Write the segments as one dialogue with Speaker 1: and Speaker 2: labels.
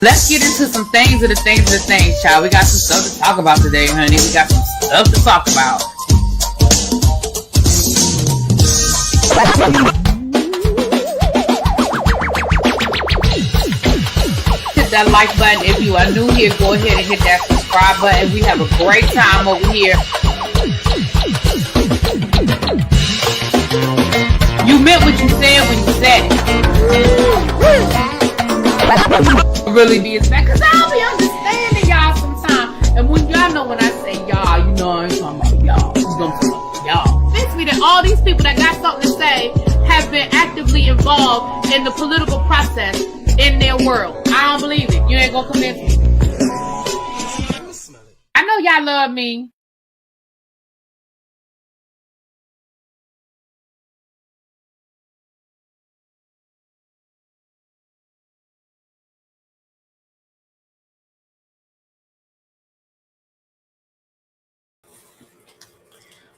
Speaker 1: Let's get into some things of the things, child. We got some stuff to talk about today, honey. We got some stuff to talk about. Hit that like button if you are new here. Go ahead and hit that subscribe button. We have a great time over here. You meant what you said when you said it. Really be back, because I'll be understanding y'all sometimes. And when y'all know when I say y'all, you know I ain't talking about y'all. You know I'm talking about y'all. Makes me that all these people that got something to say have been actively involved in the political process in their world. I don't believe it. You ain't gonna convince me. I know y'all love me.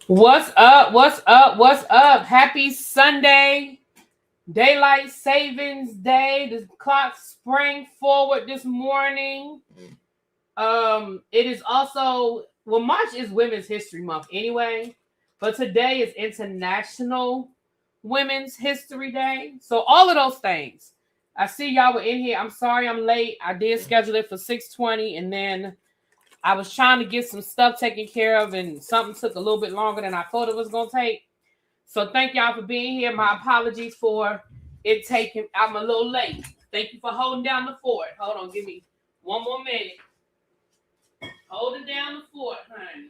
Speaker 1: What's up? What's up? What's up? Happy Sunday. Daylight Savings Day. The clock sprang forward this morning. It is also, well, March is Women's History Month anyway, but today is International Women's History Day. So all of those things. I see y'all were in here. I'm sorry I'm late. I did schedule it for 6:20, and then I was trying to get some stuff taken care of, and something took a little bit longer than I thought it was going to take. So thank y'all for being here. My apologies for it taking, I'm a little late. Thank you for holding down the fort. Hold on, give me one more minute. Holding down the fort, honey.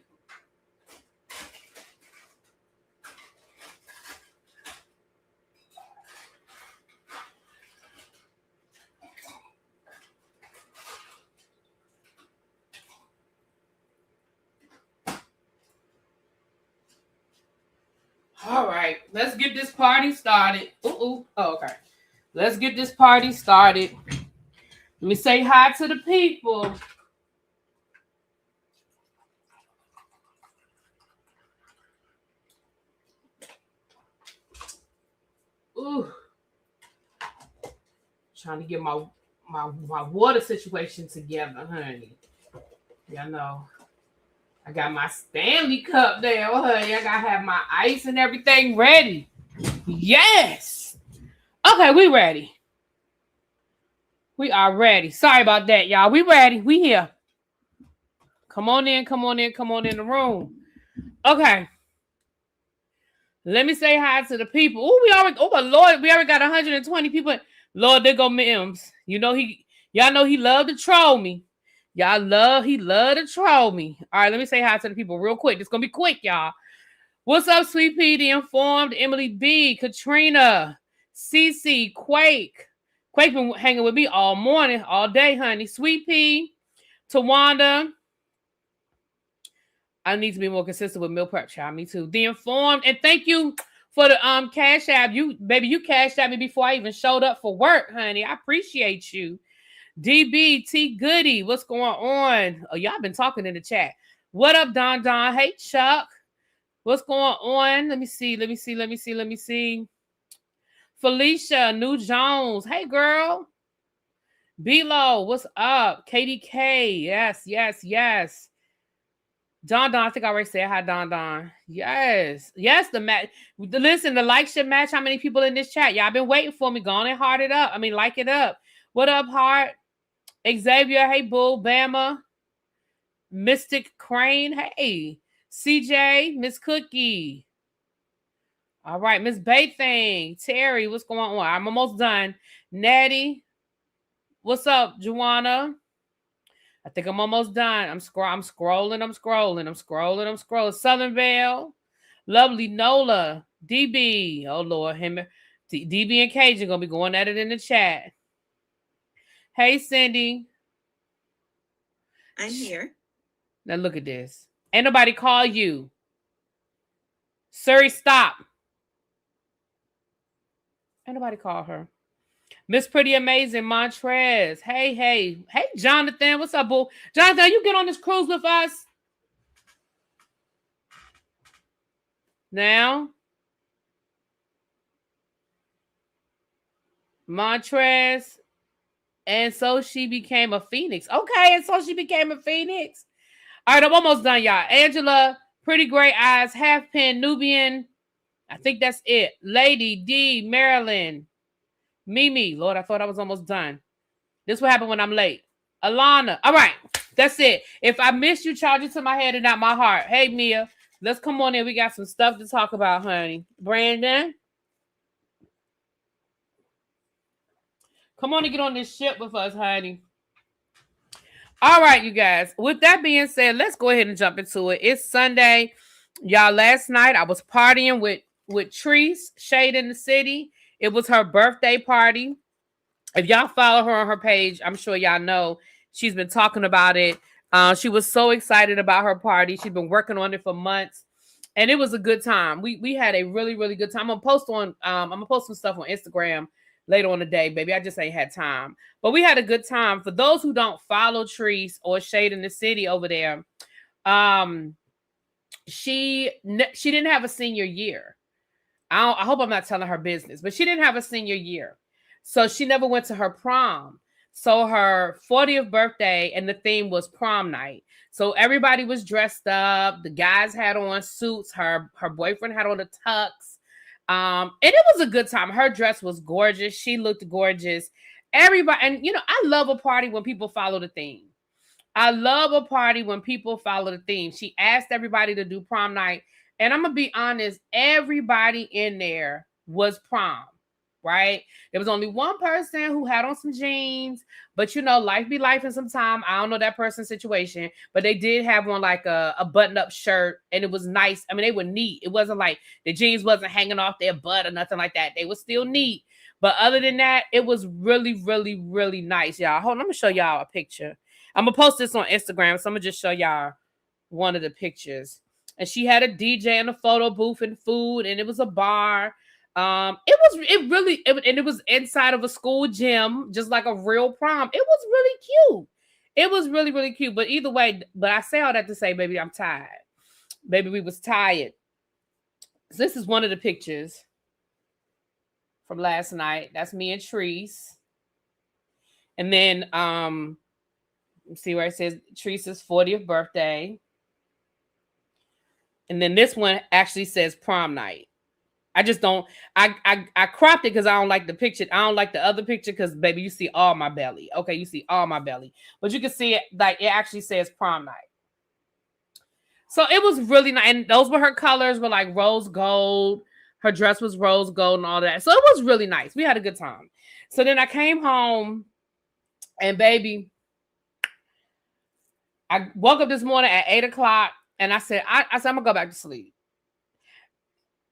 Speaker 1: All right, let's get this party started. Oh, okay. Let's get this party started. Let me say hi to the people. Ooh. Trying to get my water situation together, honey. Y'all know. I got my Stanley cup there, honey. I gotta have my ice and everything ready. Yes. Okay, we ready. We are ready. Sorry about that, y'all. We ready. We here. Come on in the room. Okay. Let me say hi to the people. Oh my Lord, we already got 120 people. Lord, there go Mims. You know y'all know he love to troll me. He love to troll me. All right, let me say hi to the people real quick. It's gonna be quick, y'all. What's up, Sweet Pea, The Informed, Emily B, Katrina, Cece, Quake. Quake been hanging with me all morning, all day, honey. Sweet Pea, Tawanda. I need to be more consistent with meal prep, child. Me too. The Informed, and thank you for the Cash App. You cashed at me before I even showed up for work, honey. I appreciate you. DB T Goody, what's going on? Oh, y'all been talking in the chat. What up, Don? Hey, Chuck. What's going on? Let me see. Felicia, New Jones. Hey, girl. Bilo, what's up? KDK. Yes. Don, I think I already said hi, Don. Yes, the match. Listen, the like should match how many people in this chat. Y'all been waiting for me. Go on and heart it up. Like it up. What up, Heart? Xavier, hey, Bull, Bama. Mystic Crane, hey. CJ, Miss Cookie. All right, Miss Bathing. Terry, what's going on? I'm almost done. Natty, what's up, Joanna? I think I'm almost done. I'm scrolling. Southern Vale. Lovely Nola. DB. Oh, Lord. DB and Cajun going to be going at it in the chat. Hey, Cindy.
Speaker 2: I'm here.
Speaker 1: Now, look at this. Ain't nobody call you. Surrey, stop. Ain't nobody call her. Miss Pretty Amazing, Montrez. Hey, Jonathan. What's up, boo? Jonathan, you get on this cruise with us? Now? Montrez. And so she became a phoenix. Okay, and so she became a phoenix. All right, I'm almost done, y'all. Angela, pretty gray eyes, half pin, Nubian. I think that's it. Lady D, Marilyn, Mimi. Lord, I thought I was almost done. This what happened when I'm late. Alana. All right, that's it. If I missed you, charge it to my head and not my heart. Hey, Mia, let's come on in. We got some stuff to talk about, honey. Brandon, come on and get on this ship with us, honey. All right, you guys. With that being said, let's go ahead and jump into it. It's Sunday. Y'all, last night I was partying with Trice, Shade in the City. It was her birthday party. If y'all follow her on her page, I'm sure y'all know she's been talking about it. She was so excited about her party. She's been working on it for months, and it was a good time. We had a really, really good time. I'm gonna post some stuff on Instagram later on the day, baby. I just ain't had time, but we had a good time. For those who don't follow Trice or Shade in the City over there, she didn't have a senior year. I hope I'm not telling her business, but she didn't have a senior year. So she never went to her prom. So her 40th birthday and the theme was prom night. So everybody was dressed up. The guys had on suits. Her boyfriend had on a tux. And it was a good time. Her dress was gorgeous. She looked gorgeous. Everybody, and I love a party when people follow the theme. I love a party when people follow the theme. She asked everybody to do prom night. And I'm going to be honest, everybody in there was prom. Right? There was only one person who had on some jeans, but life be life in some time. I don't know that person's situation, but they did have on like a button-up shirt, and it was nice. I mean, they were neat. It wasn't like the jeans wasn't hanging off their butt or nothing like that. They were still neat. But other than that, it was really, really, really nice, y'all. Hold on, I'm gonna show y'all a picture. I'm gonna post this on Instagram, so I'm gonna just show y'all one of the pictures. And she had a DJ in a photo booth and food, and it was a bar. It was inside of a school gym, just like a real prom. It was really cute. It was really, really cute. But either way, but I say all that to say, baby, I'm tired. Baby, we was tired. So this is one of the pictures from last night. That's me and Trice. And then see where it says Trice's 40th birthday. And then this one actually says prom night. I just don't. I cropped it because I don't like the picture. I don't like the other picture because, baby, you see all my belly. Okay, you see all my belly, but you can see it like it actually says prom night. So it was really nice, and those were her colors. Were like rose gold. Her dress was rose gold and all that. So it was really nice. We had a good time. So then I came home, and baby, I woke up this morning at 8:00, and I said, I said I'm gonna go back to sleep.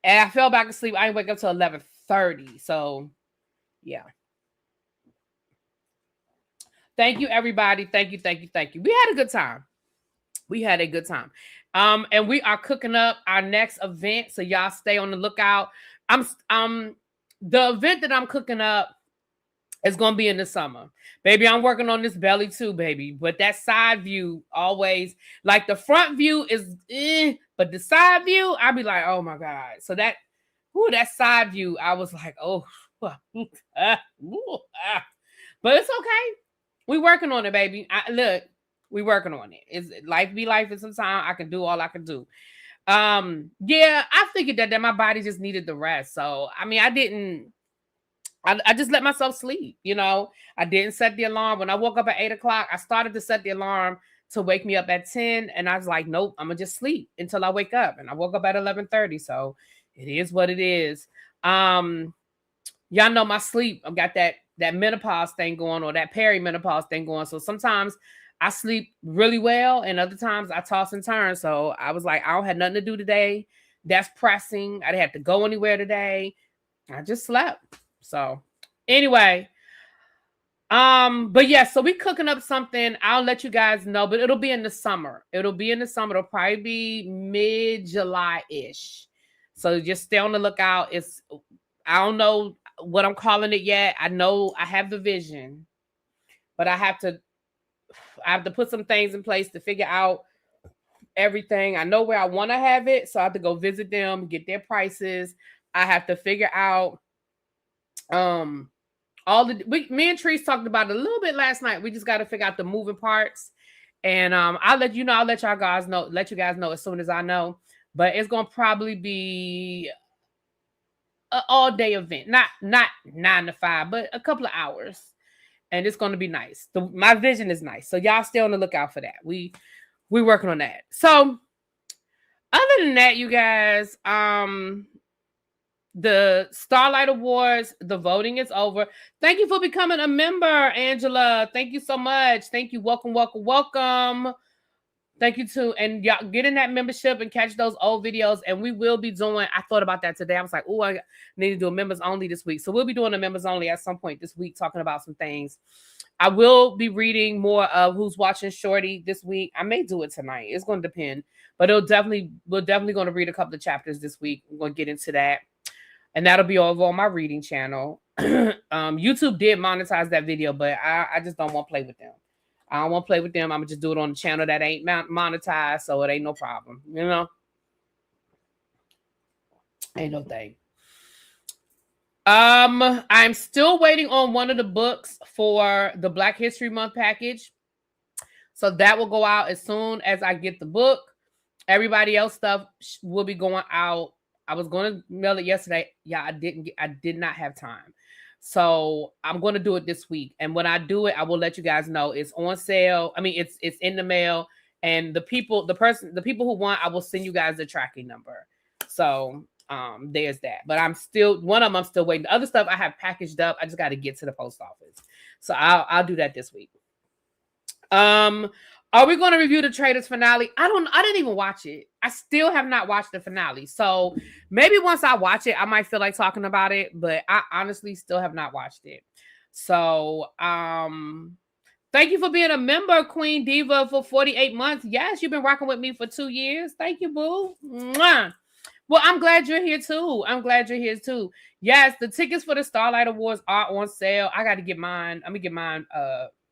Speaker 1: And I fell back asleep. I didn't wake up till 11:30. So, yeah. Thank you, everybody. Thank you. We had a good time. And we are cooking up our next event. So y'all stay on the lookout. The event that I'm cooking up is gonna be in the summer. Baby, I'm working on this belly too, baby. But that side view always, like the front view is but the side view, I'll be like, oh my God. So that side view, I was like, oh, but it's okay. We working on it, baby. We working on it. It's life be life in some time. I can do all I can do. Yeah, I figured that my body just needed the rest. So, I mean, I just let myself sleep, I didn't set the alarm. When I woke up at 8:00, I started to set the alarm to wake me up at 10. And I was like, nope, I'm gonna just sleep until I wake up. And I woke up at 11:30. So it is what it is. Y'all know my sleep. I've got that menopause thing going, or that perimenopause thing going. So sometimes I sleep really well, and other times I toss and turn. So I was like, I don't have nothing to do today. That's pressing. I didn't have to go anywhere today. I just slept. So anyway, but yeah, so we cooking up something. I'll let you guys know, but it'll be in the summer. It'll probably be mid-July-ish. So just stay on the lookout. I don't know what I'm calling it yet. I know I have the vision, but I have to put some things in place to figure out everything. I know where I want to have it, so I have to go visit them, get their prices. I have to figure out all Me and Trees talked about it a little bit last night. We just got to figure out the moving parts. And I'll let you guys know as soon as I know. But it's gonna probably be an all-day event, not 9 to 5, but a couple of hours. And it's gonna be nice. My vision is nice. So y'all stay on the lookout for that. We're working on that. So other than that, you guys, the Starlight Awards, the voting is over. Thank you for becoming a member, Angela. Thank you so much. Thank you. Welcome. Thank you too. And y'all get in that membership and catch those old videos. And we will be doing, I thought about that today. I was like, oh, I need to do a members only this week. So we'll be doing a members only at some point this week, talking about some things. I will be reading more of Who's Watching Shorty this week. I may do it tonight. It's going to depend. But we're definitely going to read a couple of chapters this week. We're going to get into that. And that'll be over on my reading channel. YouTube did monetize that video, but I just don't want to play with them. I don't want to play with them. I'm going to just do it on the channel that ain't monetized, so it ain't no problem. You know? Ain't no thing. I'm still waiting on one of the books for the Black History Month package. So that will go out as soon as I get the book. Everybody else stuff will be going out. I was going to mail it yesterday. Yeah, I did not have time. So I'm going to do it this week. And when I do it, I will let you guys know it's on sale. I mean, it's in the mail, and the people who want, I will send you guys the tracking number. So there's that. But I'm still waiting. The other stuff I have packaged up. I just got to get to the post office. So I'll do that this week. Are we going to review the Traitors finale? I didn't even watch it. I still have not watched the finale. So maybe once I watch it, I might feel like talking about it, but I honestly still have not watched it. So, thank you for being a member, Queen Diva, for 48 months. Yes, you've been rocking with me for 2 years. Thank you, boo. Mwah. Well, I'm glad you're here too. Yes, the tickets for the Starlight Awards are on sale. I got to get mine. I'm going to get mine,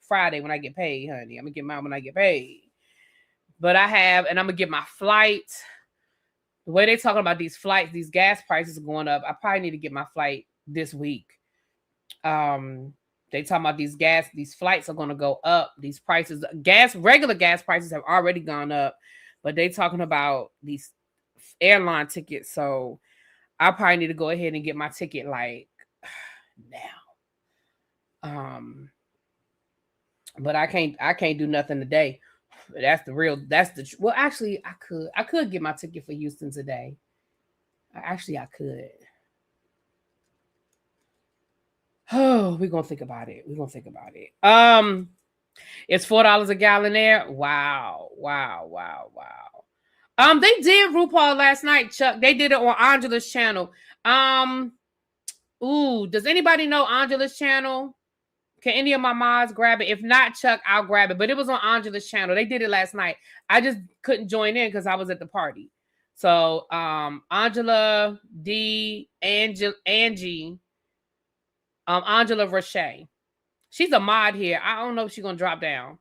Speaker 1: Friday when I get paid, honey. I'm gonna get mine when I get paid. But I'm gonna get my flight. The way they're talking about these flights, these gas prices are going up. I probably need to get my flight this week. They talking about these flights are gonna go up. These prices, regular gas prices have already gone up, but they talking about these airline tickets. So I probably need to go ahead and get my ticket like now. But I can't do nothing today. Well, actually, I could get my ticket for Houston today. I could. Oh, we're gonna think about it. It's $4 a gallon there. Wow. They did RuPaul last night, Chuck. They did it on Angela's channel. Does anybody know Angela's channel? Can any of my mods grab it? If not, Chuck, I'll grab it. But it was on Angela's channel. They did it last night. I just couldn't join in because I was at the party. So Angela D, Angie, Angela Roche. She's a mod here. I don't know if she's gonna drop down,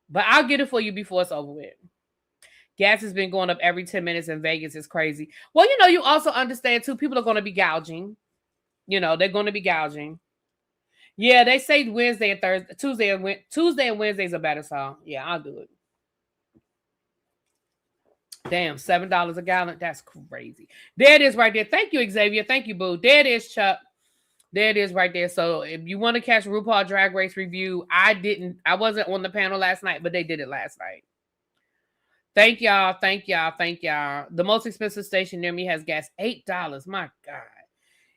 Speaker 1: but I'll get it for you before it's over with. Gas has been going up every 10 minutes in Vegas. It's crazy. Well, you also understand too, people are going to be gouging. They're going to be gouging. Yeah, they say Wednesday and Thursday, Tuesday and Wednesdays are better. So yeah, I'll do it. Damn, $7 a gallon. That's crazy. There it is right there. Thank you, Xavier. Thank you, boo. There it is, Chuck. There it is right there. So if you want to catch RuPaul Drag Race review, I wasn't on the panel last night, but they did it last night. Thank y'all. The most expensive station near me has gas $8. My God.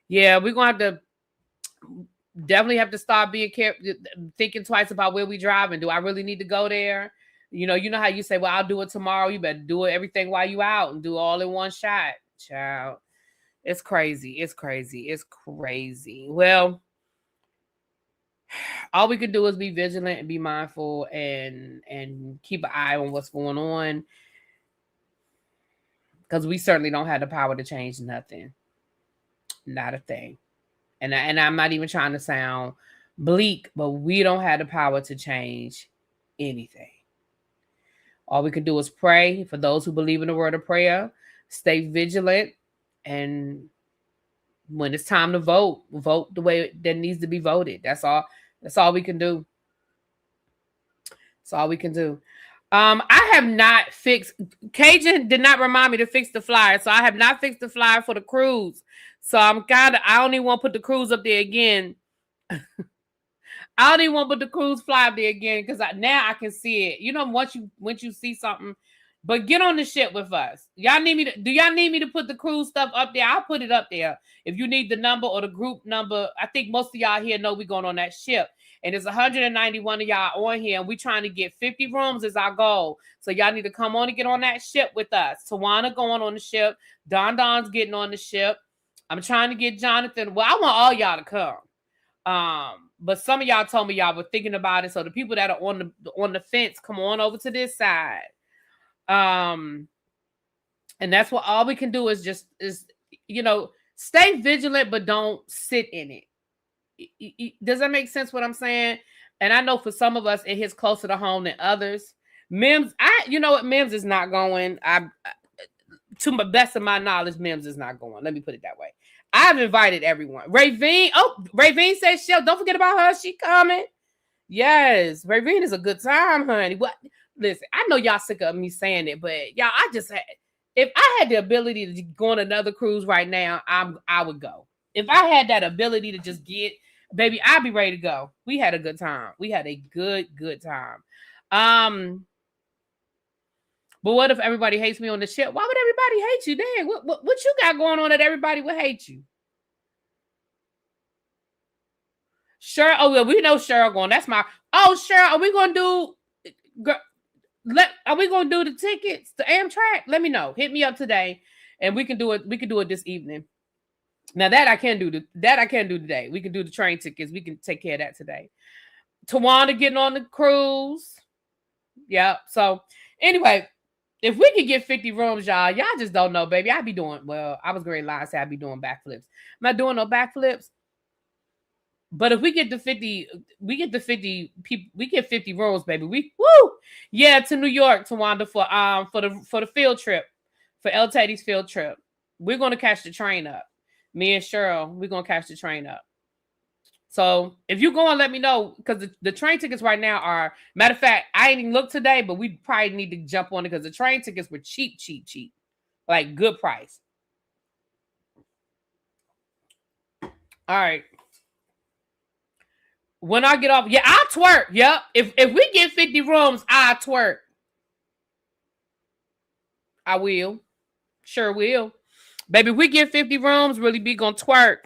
Speaker 1: Yeah, we're going to have to definitely have to start being careful, thinking twice about where we drive and do I really need to go there? You know how you say, well, I'll do it tomorrow. You better do everything while you out and do all in one shot. Child. It's crazy. Well, all we could do is be vigilant and be mindful and keep an eye on what's going on. Because we certainly don't have the power to change nothing. Not a thing. And I'm not even trying to sound bleak, but we don't have the power to change anything. All we can do is pray for those who believe in the word of prayer, stay vigilant, and When it's time to vote the way that needs to be voted. That's all we can do. That's all we can do. I have not fixed. Cajun did not remind me to fix the flyer, so I have not fixed the flyer for the cruise. So I don't even want to put the cruise up there again. I don't even want to put the cruise flyer up there again because now I can see it. You know, once you see something, but get on the ship with us. Y'all need me to? Do y'all need me to put the cruise stuff up there? I'll put it up there. If you need the number or the group number, I think most of y'all here know we're going on that ship. And there's 191 of y'all on here, and we're trying to get 50 rooms is our goal. So y'all need to come on and get on that ship with us. Tawana going on the ship. Don's getting on the ship. I'm trying to get Jonathan. Well, I want all y'all to come. But some of y'all told me y'all were thinking about it. So the people that are on the fence, come on over to this side. And that's what all we can do is stay vigilant, but don't sit in it. Does that make sense what I'm saying? And I know for some of us, it hits closer to home than others. Mims, you know what? Mims is not going. To the best of my knowledge, Mims is not going. Let me put it that way. I've invited everyone. Ravine says, Shell, don't forget about her. She coming. Yes, Ravine is a good time, honey. What? Listen, I know y'all sick of me saying it, but y'all, if I had the ability to go on another cruise right now, I would go. If I had that ability to just get, baby, I'd be ready to go. We had a good time. We had a good time. But what if everybody hates me on the ship? Why would everybody hate you? Dang, what you got going on that everybody would hate you? Sure. Oh, well, we know Cheryl going. That's my. Oh, Cheryl, are we gonna do? Are we gonna do the tickets to Amtrak? Let me know. Hit me up today, and we can do it. We can do it this evening. Now that I can do today. We can do the train tickets. We can take care of that today. Tawana getting on the cruise. Yeah. So anyway, if we could get 50 rooms, y'all just don't know, baby. I was great line say I'd be doing backflips. I'm not doing no backflips. But if we get to 50, people, we get 50 rooms, baby. To New York, Tawanda, for the field trip, for El Teddy's field trip. We're gonna catch the train up. Me and Cheryl, we're gonna catch the train up. So if you go and let me know, because the train tickets right now are, matter of fact, I ain't even looked today, but we probably need to jump on it because the train tickets were cheap. Like good price. All right. When I get off, I'll twerk. Yep. If we get 50 rooms, I'll twerk. I will. Sure will. Baby, if we get 50 rooms, really be gonna twerk.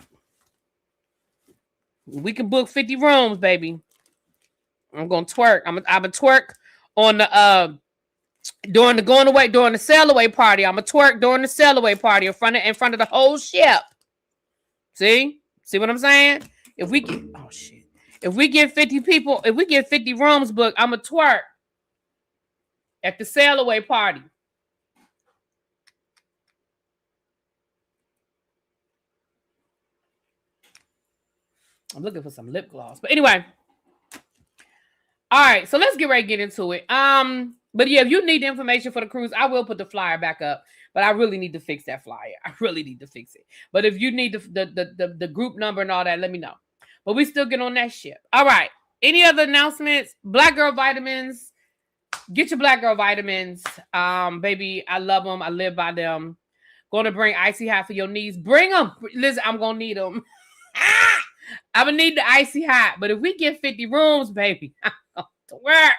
Speaker 1: We can book 50 rooms, baby. I'm gonna twerk. I'm gonna twerk on the during the sail away party. I'm gonna twerk during the sail away party in front of the whole ship. See what I'm saying? If we get 50 people, if we get 50 rooms booked, I'm gonna twerk at the sail away party. I'm looking for some lip gloss. But anyway. All right. So let's get ready to get into it. But yeah, if you need the information for the cruise, I will put the flyer back up. But I really need to fix that flyer. I really need to fix it. But if you need the group number and all that, let me know. But we still get on that ship. All right. Any other announcements? Black Girl Vitamins. Get your Black Girl Vitamins. Baby, I love them. I live by them. Going to bring Icy Hot for your knees. Bring them. Listen, I'm going to need them. I'm going to need the Icy Hot. But if we get 50 rooms, baby, I'm going to work.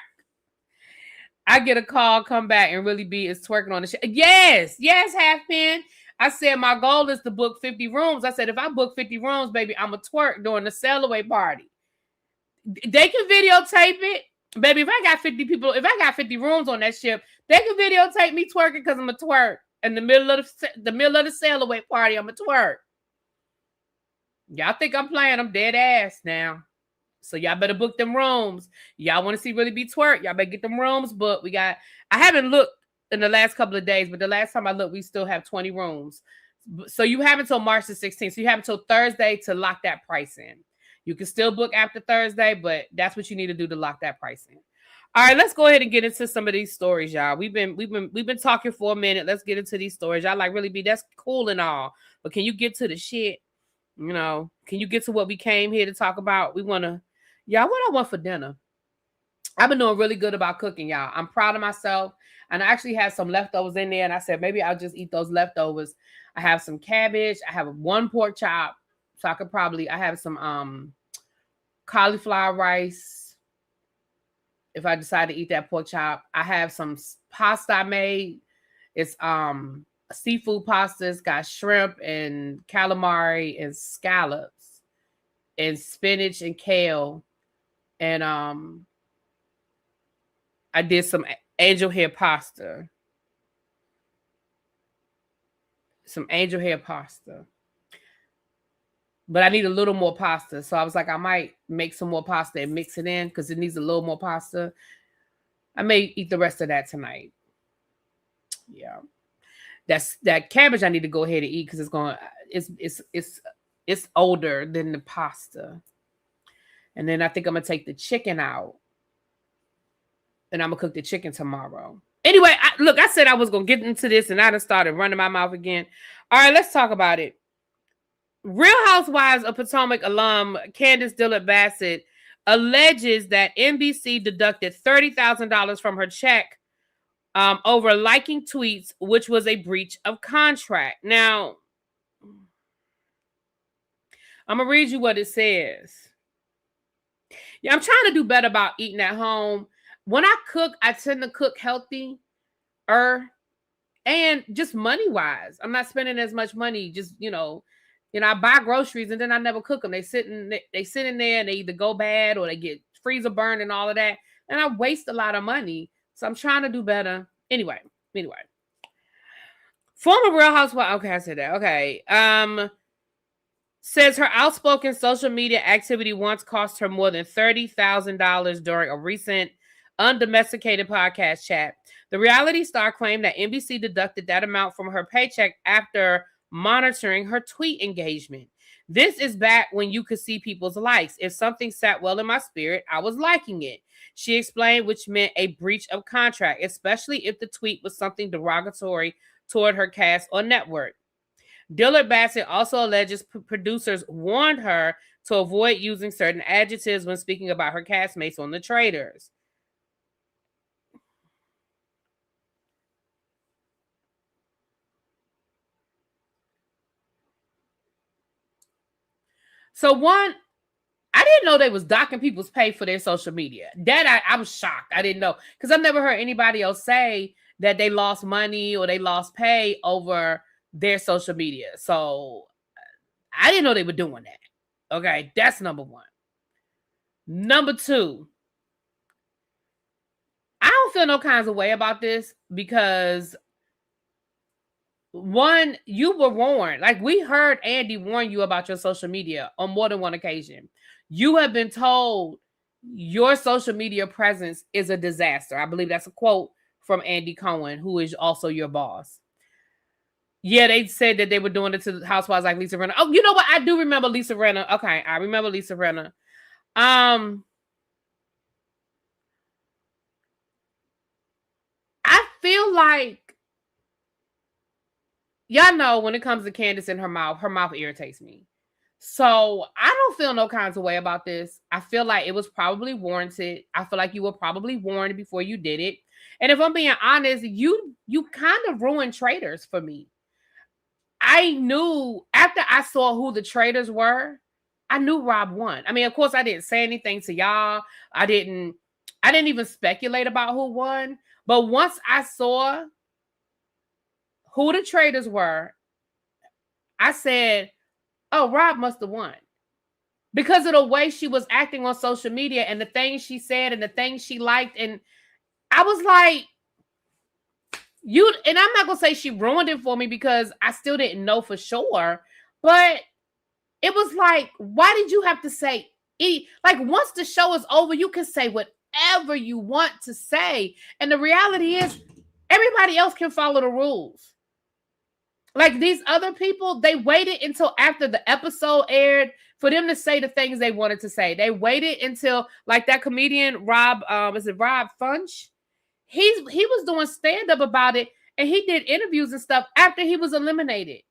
Speaker 1: I get a call, come back, and really be is twerking on the shit. Yes, Half Pin. I said my goal is to book 50 rooms. I said if I book 50 rooms, baby, I'm a twerk during the sail away party. They can videotape it, baby. If I got 50 people, if I got 50 rooms on that ship, they can videotape me twerking because I'm a twerk in the middle of the sail away party. I'm a twerk. Y'all think I'm playing? I'm dead ass now. So y'all better book them rooms. Y'all want to see really be twerk? Y'all better get them rooms booked. I haven't looked in the last couple of days, but the last time I looked, we still have 20 rooms. So you have until March the 16th. So you have until Thursday to lock that price in. You can still book after Thursday, but that's what you need to do to lock that price in. All right, let's go ahead and get into some of these stories, y'all. We've been talking for a minute. Let's get into these stories. Y'all like really be that's cool and all, but can you get to the shit? You know, can you get to what we came here to talk about? Y'all, what I want for dinner? I've been doing really good about cooking, y'all. I'm proud of myself. And I actually had some leftovers in there. And I said, maybe I'll just eat those leftovers. I have some cabbage. I have one pork chop. So I have some cauliflower rice. If I decide to eat that pork chop, I have some pasta I made. It's seafood pasta. It's got shrimp and calamari and scallops and spinach and kale. And I did some angel hair pasta. But I need a little more pasta. So I was like, I might make some more pasta and mix it in because it needs a little more pasta. I may eat the rest of that tonight. Yeah. That cabbage I need to go ahead and eat because it's older than the pasta. And then I think I'm gonna take the chicken out. And I'm gonna cook the chicken tomorrow. Anyway, I said I was gonna get into this and I done started running my mouth again. All right, let's talk about it. Real Housewives of Potomac alum Candace Dillard Basset alleges that NBC deducted $30,000 from her check over liking tweets, which was a breach of contract. Now, I'm gonna read you what it says. Yeah, I'm trying to do better about eating at home. When I cook, I tend to cook healthy, and just money wise, I'm not spending as much money. Just I buy groceries and then I never cook them. They sit in there and they either go bad or they get freezer burned and all of that, and I waste a lot of money. So I'm trying to do better. Anyway, former Real Housewife. Okay, I said that. Okay, says her outspoken social media activity once cost her more than $30,000 during a recent undomesticated podcast chat. The reality star claimed that NBC deducted that amount from her paycheck after monitoring her tweet engagement. This is back when you could see people's likes. If something sat well in my spirit, I was liking it, she explained, which meant a breach of contract, especially if the tweet was something derogatory toward her cast or network. Dillard Basset also alleges producers warned her to avoid using certain adjectives when speaking about her castmates on The Traitors. So one, I didn't know they was docking people's pay for their social media. That I was shocked. I didn't know because I've never heard anybody else say that they lost money or they lost pay over their social media. So I didn't know they were doing that. Okay, that's number one. Number two, I don't feel no kinds of way about this because one, you were warned. Like we heard Andy warn you about your social media on more than one occasion. You have been told your social media presence is a disaster. I believe that's a quote from Andy Cohen, who is also your boss. Yeah, they said that they were doing it to housewives like Lisa Rinna. Oh, you know what? I do remember Lisa Rinna. Okay, I remember Lisa Rinna. I feel like y'all know when it comes to Candace and her mouth irritates me. So I don't feel no kinds of way about this. I feel like it was probably warranted. I feel like you were probably warned before you did it. And if I'm being honest, you kind of ruined Traitors for me. I knew after I saw who the Traitors were, I knew Rob won. I mean, of course, I didn't say anything to y'all. I didn't even speculate about who won. But once I saw who the Traitors were, I said, oh, Rob must have won. Because of the way she was acting on social media and the things she said and the things she liked. And I was like, and I'm not going to say she ruined it for me because I still didn't know for sure. But it was like, why did you have to say it? Like, once the show is over, you can say whatever you want to say. And the reality is, everybody else can follow the rules. Like these other people, they waited until after the episode aired for them to say the things they wanted to say. They waited until, like that comedian Rob, is it Rob Funch? He was doing stand-up about it, and he did interviews and stuff after he was eliminated.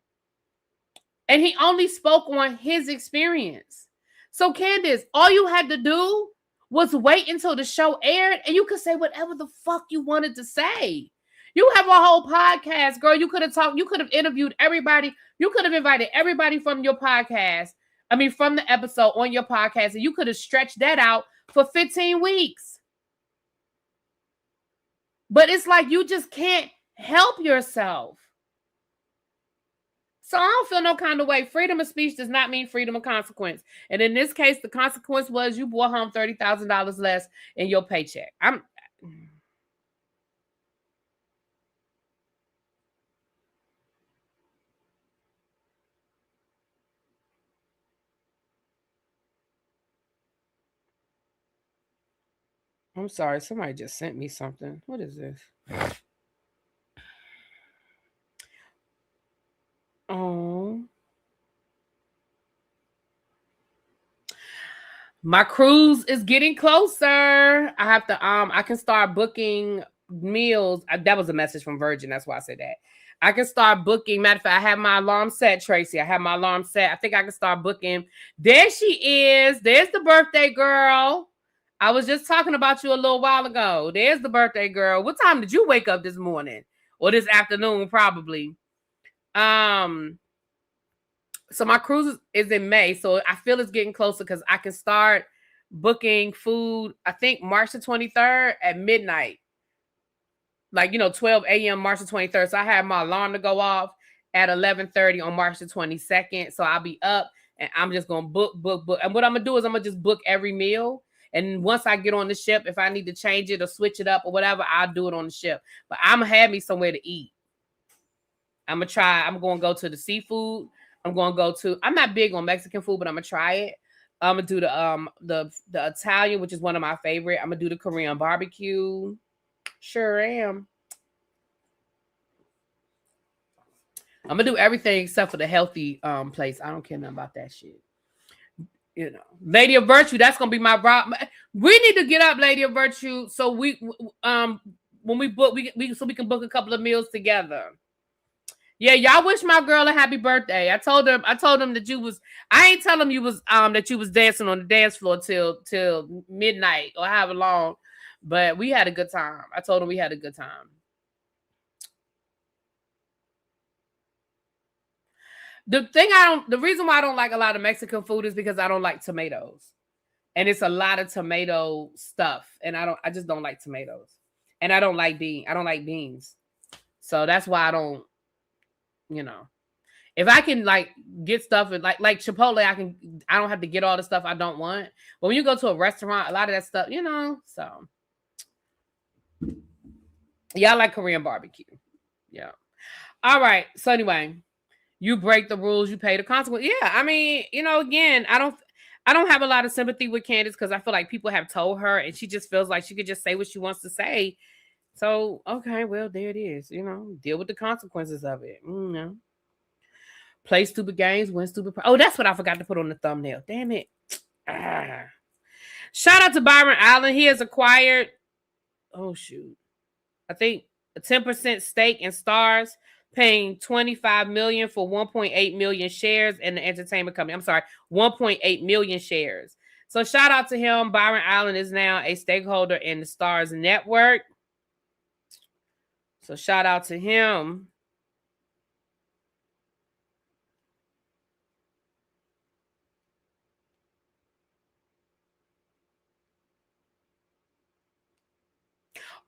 Speaker 1: And he only spoke on his experience. So, Candace, all you had to do was wait until the show aired and you could say whatever the fuck you wanted to say. You have a whole podcast, girl. You could have talked, you could have interviewed everybody. You could have invited everybody from your podcast. I mean, from the episode on your podcast, and you could have stretched that out for 15 weeks. But it's like you just can't help yourself. So I don't feel no kind of way. Freedom of speech does not mean freedom of consequence. And in this case, the consequence was you brought home $30,000 less in your paycheck. I'm sorry. Somebody just sent me something. What is this? Oh. My cruise is getting closer. I have to I can start booking meals. That was a message from Virgin. That's why I said that. I can start booking. Matter of fact, I have my alarm set, Tracy. I have my alarm set. I think I can start booking. There she is. There's the birthday girl. I was just talking about you a little while ago. There's the birthday girl. What time did you wake up this morning? Or this afternoon, probably. So my cruise is in May. So I feel it's getting closer because I can start booking food, I think March the 23rd at midnight. Like, 12 a.m. March the 23rd. So I have my alarm to go off at 11:30 on March the 22nd. So I'll be up and I'm just going to book. And what I'm going to do is I'm going to just book every meal. And once I get on the ship, if I need to change it or switch it up or whatever, I'll do it on the ship. But I'm going to have me somewhere to eat. I'm going to go to the seafood. I'm not big on Mexican food, but I'm going to try it. I'm going to do the Italian, which is one of my favorite. I'm going to do the Korean barbecue. Sure am. I'm going to do everything except for the healthy place. I don't care nothing about that shit. Lady of Virtue, that's going to be my rock. We need to get up, Lady of Virtue, so when we book, so we can book a couple of meals together. Yeah, y'all wish my girl a happy birthday. I told them that you was. I ain't tell them you was that you was dancing on the dance floor till midnight or however long, but we had a good time. I told them we had a good time. The reason why I don't like a lot of Mexican food is because I don't like tomatoes, and it's a lot of tomato stuff, and I just don't like tomatoes, and I don't like beans, so that's why I don't. If I can get stuff and like Chipotle, I don't have to get all the stuff I don't want. But when you go to a restaurant, a lot of that stuff, so yeah, I like Korean barbecue. Yeah. All right. So anyway, you break the rules, you pay the consequence. Yeah. I mean, again, I don't have a lot of sympathy with Candace because I feel like people have told her and she just feels like she could just say what she wants to say. So, okay, well, there it is. Deal with the consequences of it. Play stupid games, win stupid. Oh, that's what I forgot to put on the thumbnail. Damn it. Shout out to Byron Allen. He has acquired, I think a 10% stake in Stars, paying $25 million for 1.8 million shares in the entertainment company. I'm sorry, 1.8 million shares. So shout out to him. Byron Allen is now a stakeholder in the Stars network. So shout out to him.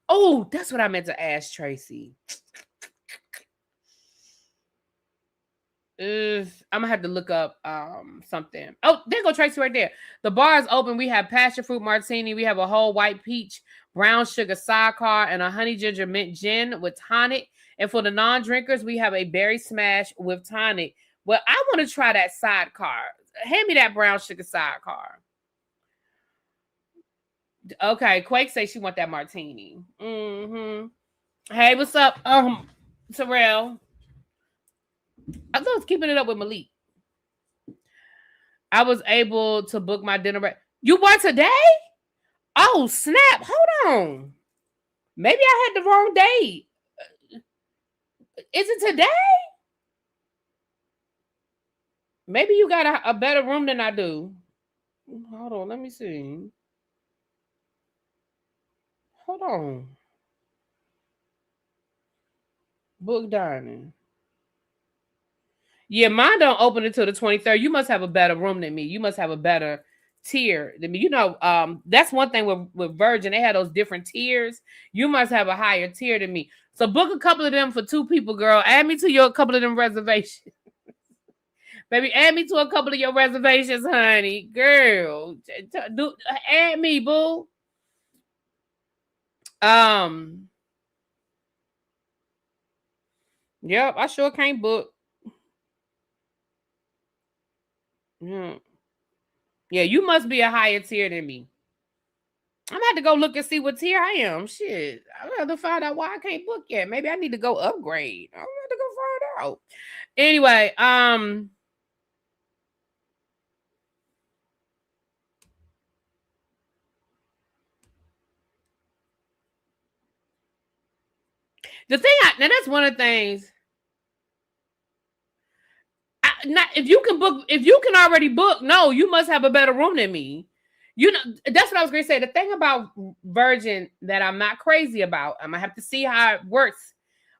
Speaker 1: Oh, that's what I meant to ask Tracy. I'm gonna have to look up something. Oh, there go Tracy right there. The bar is open. We have passion fruit martini. We have a whole white peach brown sugar sidecar and a honey ginger mint gin with tonic. And for the non-drinkers, we have a berry smash with tonic. Well, I want to try that sidecar. Hand me that brown sugar sidecar. Okay, Quake says she want that martini. Hey, what's up, Terrell? I thought I was keeping it up with Malik. I was able to book my dinner. You were today? Oh, snap. Hold on. Maybe I had the wrong date. Is it today? Maybe you got a better room than I do. Hold on, let me see. Hold on. Book dining. Yeah, mine don't open until the 23rd. You must have a better room than me. You must have a better tier than me. You know, that's one thing with Virgin. They had those different tiers. You must have a higher tier than me. So book a couple of them for 2 people, girl. Add me to your couple of them reservations. Baby, add me to a couple of your reservations, honey. Girl, add me, boo. Yep, I sure can't book. Yeah. Yeah, you must be a higher tier than me. I'm gonna have to go look and see what tier I am. Shit, I'd rather find out why I can't book yet. Maybe I need to go upgrade. I'm gonna have to go find out. Anyway, the thing, now that's one of the things. Not if you can already book. No, you must have a better room than me. You know, that's what I was going to say. The thing about Virgin that I'm not crazy about, I'm gonna have to see how it works.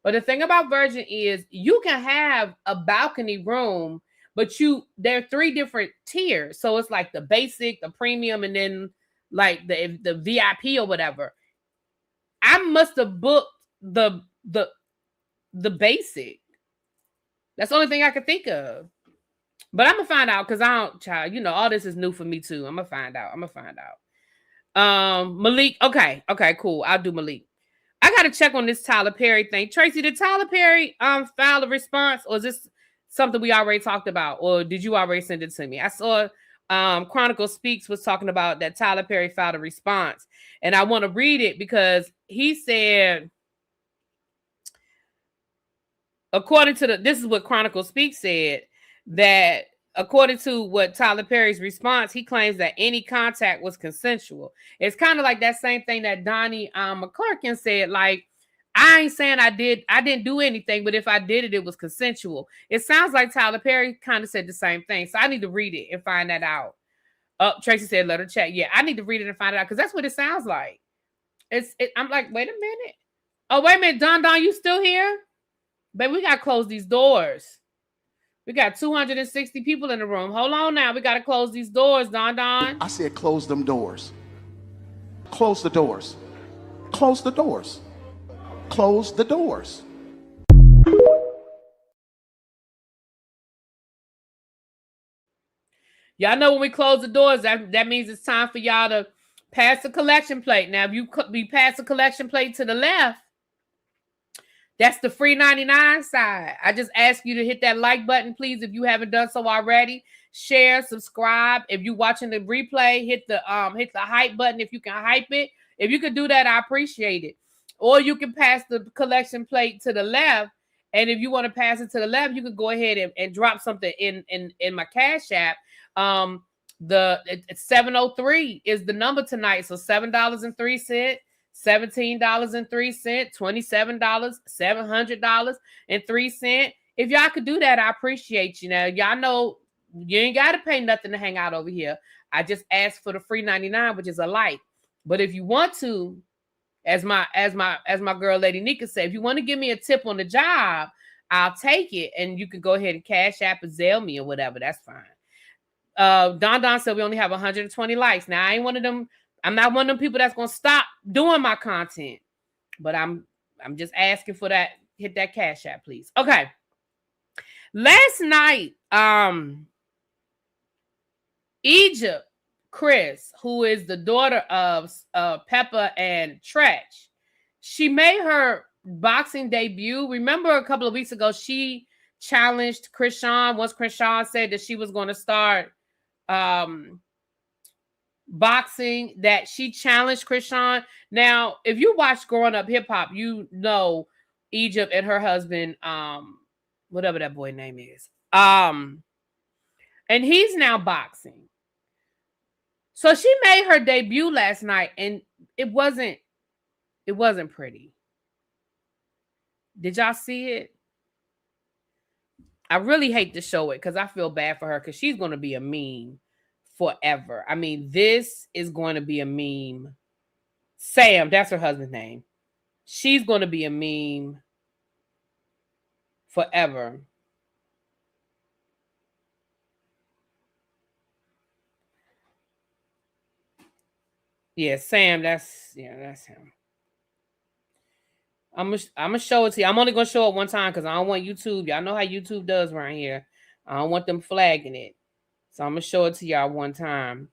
Speaker 1: But the thing about Virgin is you can have a balcony room, but there are 3 different tiers. So it's like the basic, the premium, and then like the VIP or whatever. I must have booked the basic. That's the only thing I could think of. But I'm gonna find out because I don't, child. You know, all this is new for me too. I'm gonna find out. Malik. Okay, cool. I'll do Malik. I gotta check on this Tyler Perry thing. Tracy, did Tyler Perry file a response, or is this something we already talked about, or did you already send it to me? I saw Chronicle Speaks was talking about that Tyler Perry filed a response, and I want to read it because he said, according to this is what Chronicle Speaks said, that according to what Tyler Perry's response, he claims that any contact was consensual. It's kind of like that same thing that Donnie McClurkin said, like, I ain't saying I didn't do anything, but if I did it, it was consensual. It sounds like Tyler Perry kind of said the same thing. So I need to read it and find that out. Tracy said, let her check. Yeah, I need to read it and find it out because that's what it sounds like. I'm like, wait a minute. Oh, wait a minute, Don, you still here? Baby, we got to close these doors. We got 260 people in the room. Hold on now. We got to close these doors, Don.
Speaker 3: I said close them doors. Close the doors. Close the doors. Close the doors.
Speaker 1: Y'all know when we close the doors, that means it's time for y'all to pass the collection plate. Now, if you pass the collection plate to the left, that's the free 99 side. I just ask you to hit that like button, please, if you haven't done so already. Share, subscribe. If you're watching the replay, hit the hype button if you can hype it. If you could do that, I appreciate it. Or you can pass the collection plate to the left. And if you want to pass it to the left, you can go ahead and drop something in my Cash App. The 703 is the number tonight. So $7.03. $17.03, $27, $700.03. If y'all could do that, I appreciate you. Now, y'all know you ain't got to pay nothing to hang out over here. I just asked for the free 99, which is a like. But if you want to, as my girl Lady Nika said, if you want to give me a tip on the job, I'll take it, and you can go ahead and Cash App or Zelle me or whatever. That's fine. Don said we only have 120 likes. Now I ain't one of them. I'm not one of them people that's gonna stop doing my content, but I'm just asking for that. Hit that Cash App, please. Okay. Last night, Egypt Criss, who is the daughter of Peppa and Tretch, she made her boxing debut. Remember a couple of weeks ago, she challenged Krishan. Once Krishan said that she was going to start boxing, that she challenged Krishan. Now, if you watch Growing Up Hip Hop, you know Egypt and her husband, whatever that boy name is, and he's now boxing. So she made her debut last night, and it wasn't pretty. Did y'all see it? I really hate to show it because I feel bad for her because she's going to be a meme forever. I mean, this is going to be a meme. Sam, that's her husband's name. She's going to be a meme forever. Yeah, Sam, that's him. I'm gonna show it to you. I'm only gonna show it one time because I don't want YouTube. Y'all know how YouTube does around here. I don't want them flagging it. So I'm gonna show it to y'all one time.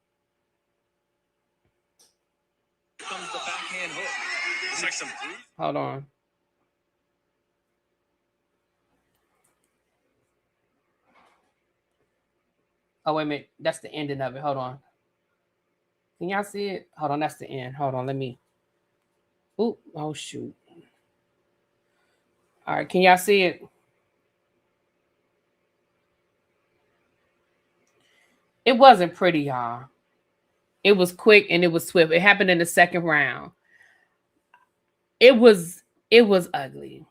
Speaker 1: Comes the backhand hook. It's like some... Hold on. Oh, wait a minute. That's the ending of it. Hold on. Can y'all see it? Hold on. That's the end. Hold on. Let me... Oop. Oh, shoot. All right. Can y'all see it? It wasn't pretty, y'all. It was quick and it was swift. It happened in the second round. It was ugly.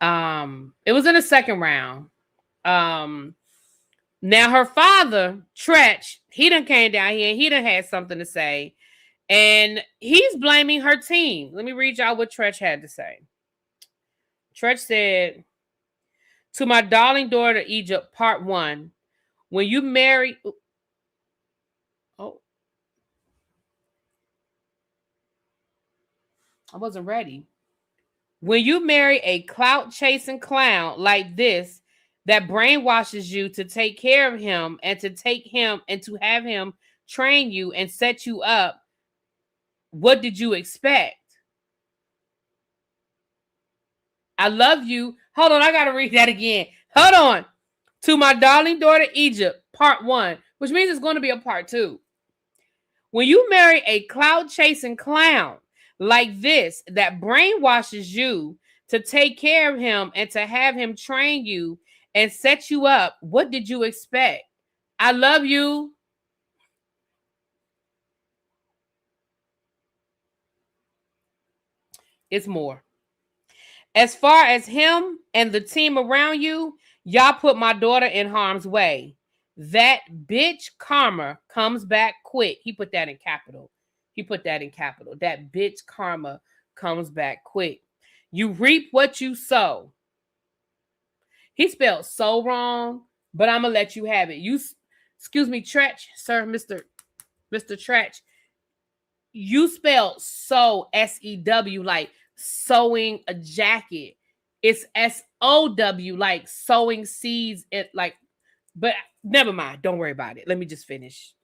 Speaker 1: It was in the second round. Now her father, Tretch, he done came down here and he done had something to say. And he's blaming her team. Let me read y'all what Tretch had to say. Tretch said, "To my darling daughter, Egypt, part 1. When you marry..." Oh. I wasn't ready. "When you marry a clout-chasing clown like this that brainwashes you to take care of him and to take him and to have him train you and set you up, what did you expect? I love you." Hold on, I got to read that again. Hold on. "To my darling daughter, Egypt, part 1, which means it's going to be a part 2. When you marry a clout-chasing clown like this that brainwashes you to take care of him and to have him train you and set you up, what did you expect? I love you." It's more. "As far as him and the team around you, y'all put my daughter in harm's way. That bitch karma comes back quick." He put that in capital. That bitch karma comes back quick. "You reap what you sow." He spelled so wrong, but I'm going to let you have it. Excuse me, Tretch, sir, Mr. Tretch. You spelled sow, S-E-W, like sewing a jacket. It's S-O-W, like sowing seeds. But never mind. Don't worry about it. Let me just finish.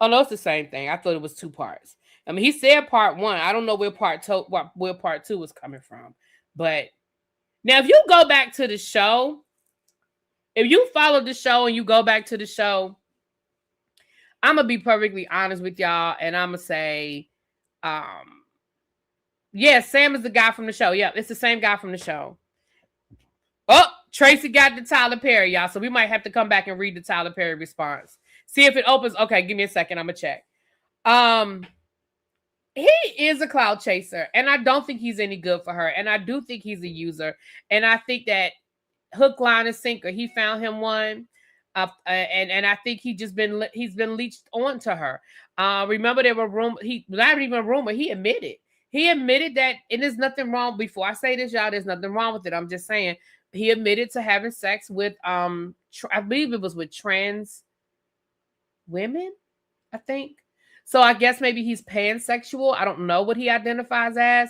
Speaker 1: Oh, no, it's the same thing. I thought it was 2 parts. I mean, he said part 1. I don't know where part 2 was coming from. But now, if you go back to the show, if you follow the show and you go back to the show, I'm going to be perfectly honest with y'all. And I'm going to say, yeah, Sam is the guy from the show. Yep, it's the same guy from the show. Oh, Tracy got the Tyler Perry, y'all. So we might have to come back and read the Tyler Perry response. See if it opens. Okay, give me a second. I'm going to check. He is a cloud chaser, and I don't think he's any good for her. And I do think he's a user. And I think that hook, line, and sinker, he found him one. And I think he's been leached onto her. Remember, there were rumors. Not even a rumor. He admitted that, and there's nothing wrong. Before I say this, y'all, there's nothing wrong with it. I'm just saying he admitted to having sex with I believe it was with trans women, I think. So I guess maybe he's pansexual. I don't know what he identifies as.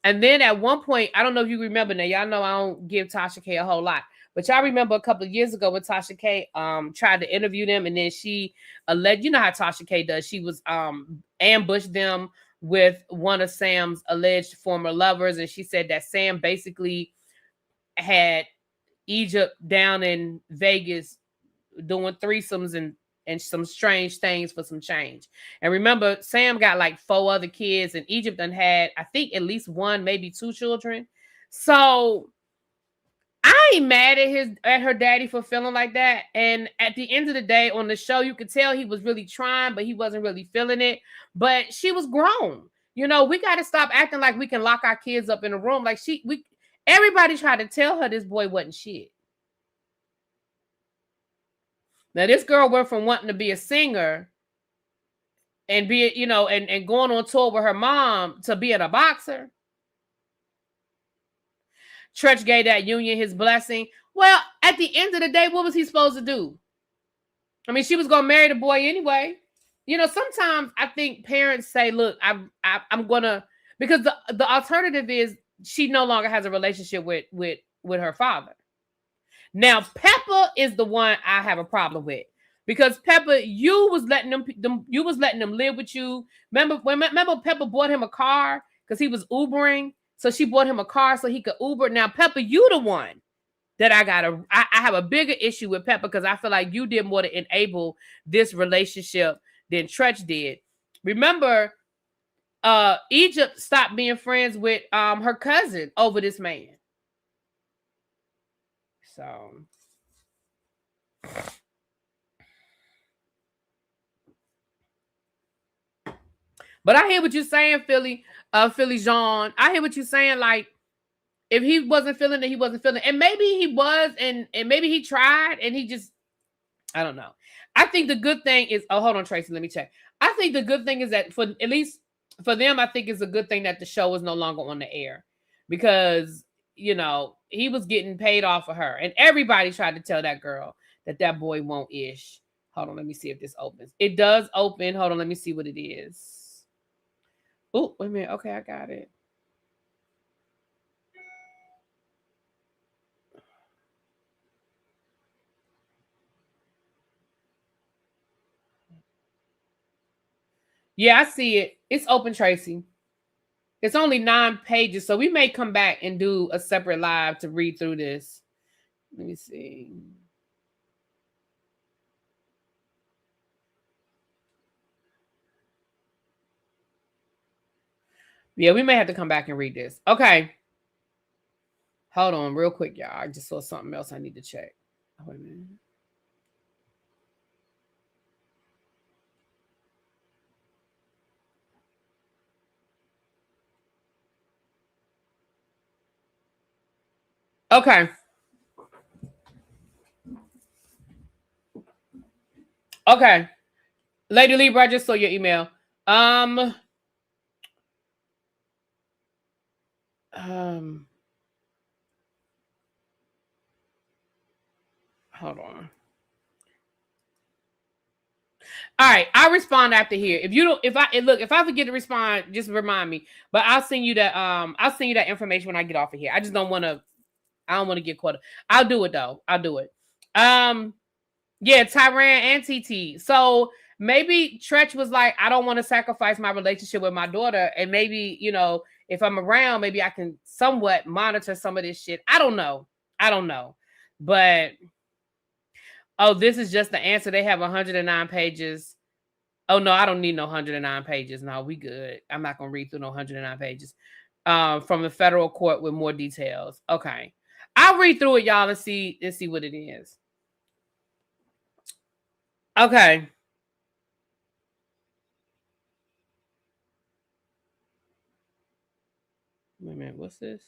Speaker 1: And then at one point, I don't know if you remember. Now, y'all know I don't give Tasha K a whole lot. But y'all remember a couple of years ago when Tasha K tried to interview them, and then she alleged, you know how Tasha K does. She was ambushed them with one of Sam's alleged former lovers, and she said that Sam basically had Egypt down in Vegas doing threesomes and some strange things for some change. And remember, Sam got like 4 other kids, and Egypt done had, I think, at least 1, maybe 2 children. So I ain't mad at her daddy for feeling like that. And at the end of the day, on the show, you could tell he was really trying, but he wasn't really feeling it. But she was grown. You know, we got to stop acting like we can lock our kids up in a room. Like everybody tried to tell her this boy wasn't shit. Now, this girl went from wanting to be a singer and be, you know, and going on tour with her mom to being a boxer. Church gave that union his blessing. Well, at the end of the day, what was he supposed to do? I mean, she was going to marry the boy anyway. You know, sometimes I think parents say, look, I'm going to, because the alternative is she no longer has a relationship with her father. Now, Pepper is the one I have a problem with, because Pepper, you was letting them live with you. Remember Pepper bought him a car because he was Ubering, so she bought him a car so he could Uber. Now, Pepper, you the one that I have a bigger issue with, Pepper, because I feel like you did more to enable this relationship than Tretch did. Remember, Egypt stopped being friends with her cousin over this man. So, but I hear what you're saying, Philly Jean. I hear what you're saying. Like, if he wasn't feeling it, he wasn't feeling it. And maybe he was, and maybe he tried, and he just, I don't know. I think the good thing is, oh, hold on, Tracy, let me check. I think the good thing is that, for at least for them, I think it's a good thing that the show is no longer on the air, because, you know, he was getting paid off of her, and everybody tried to tell that girl that boy won't ish. Hold on, let me see if this opens. It does open. Hold on, let me see what it is. Oh, wait a minute. Okay, I got it. Yeah, I see it. It's open, Tracy. It's only 9 pages, so we may come back and do a separate live to read through this. Let me see. Yeah, we may have to come back and read this. Okay. Hold on real quick, y'all. I just saw something else I need to check. Wait a minute. Okay. Okay. Lady Libra, I just saw your email. Hold on. All right, I'll respond after here. If I forget to respond, just remind me. But I'll send you that information when I get off of here. I just don't want to get caught up. I'll do it though. I'll do it. Yeah, Tyran and TT. So maybe Tretch was like, I don't want to sacrifice my relationship with my daughter. And maybe, you know, if I'm around, maybe I can somewhat monitor some of this shit. I don't know. But, oh, this is just the answer. They have 109 pages. Oh, no, I don't need no 109 pages. No, we good. I'm not going to read through no 109 pages. From the federal court with more details. Okay. I'll read through it, y'all, and see what it is. Okay. Wait a minute, what's this?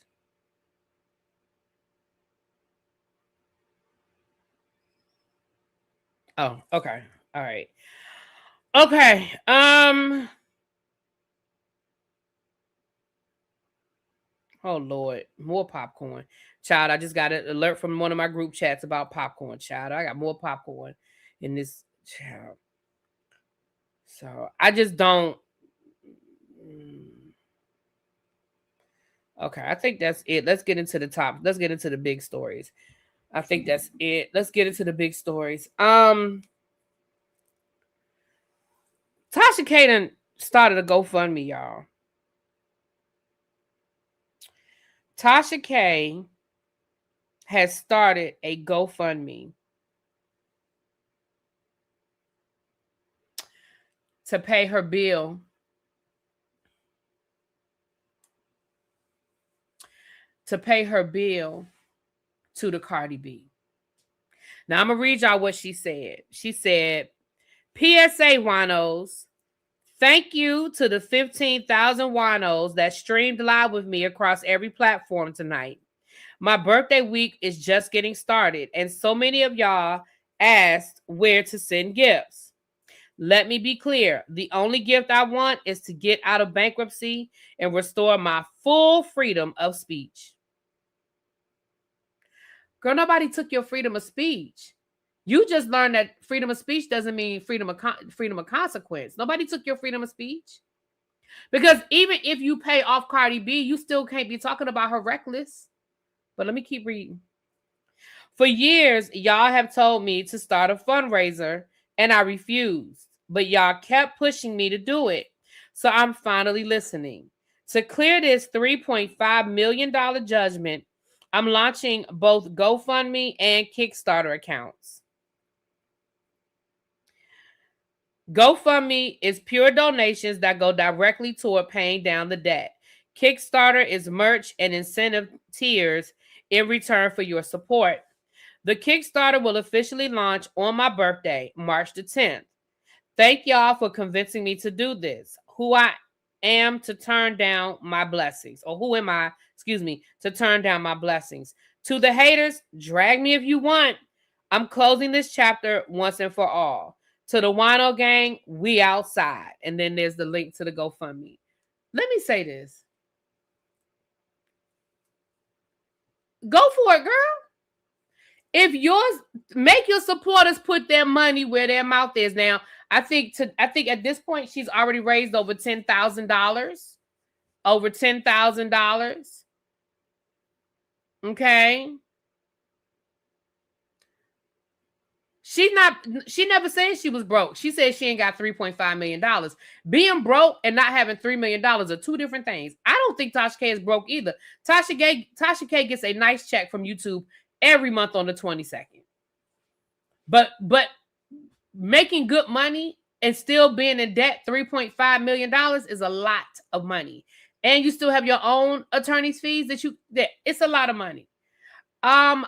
Speaker 1: Oh, okay. All right. Okay. Oh Lord, more popcorn. Child, I just got an alert from one of my group chats about popcorn, child. I got more popcorn in this child. So I just don't. Okay, I think that's it. Let's get into the top. Let's get into the big stories. I think that's it. Let's get into the big stories. Tasha K done started a GoFundMe, y'all. Tasha K has started a GoFundMe to pay her bill to the Cardi B. Now I'm gonna read y'all what she said. She said, PSA Winos, Thank you to the 15,000 winos that streamed live with me across every platform tonight. My birthday week is just getting started, and so many of y'all asked where to send gifts. Let me be clear. The only gift I want is to get out of bankruptcy and restore my full freedom of speech. Girl, nobody took your freedom of speech. You just learned that freedom of speech doesn't mean freedom of consequence. Nobody took your freedom of speech. Because even if you pay off Cardi B, you still can't be talking about her reckless. But let me keep reading. For years, y'all have told me to start a fundraiser, and I refused. But y'all kept pushing me to do it. So I'm finally listening. To clear this $3.5 million judgment, I'm launching both GoFundMe and Kickstarter accounts. GoFundMe is pure donations that go directly toward paying down the debt. Kickstarter is merch and incentive tiers in return for your support. The Kickstarter will officially launch on my birthday, March the 10th. Thank y'all for convincing me to do this. Who I am to turn down my blessings. Or who am I, to turn down my blessings. To the haters, drag me if you want. I'm closing this chapter once and for all. To the Wino gang, we outside. And then there's the link to the GoFundMe. Let me say this. Go for it, girl. If yours, make your supporters put their money where their mouth is. Now, I think at this point she's already raised over $10,000. Over $10,000. Okay. She never said she was broke. She said she ain't got $3.5 million. Being broke and not having $3 million are two different things. I don't think Tasha K is broke either. Tasha K gets a nice check from YouTube every month on the 22nd. But making good money and still being in debt, $3.5 million is a lot of money. And you still have your own attorney's fees it's a lot of money. I'm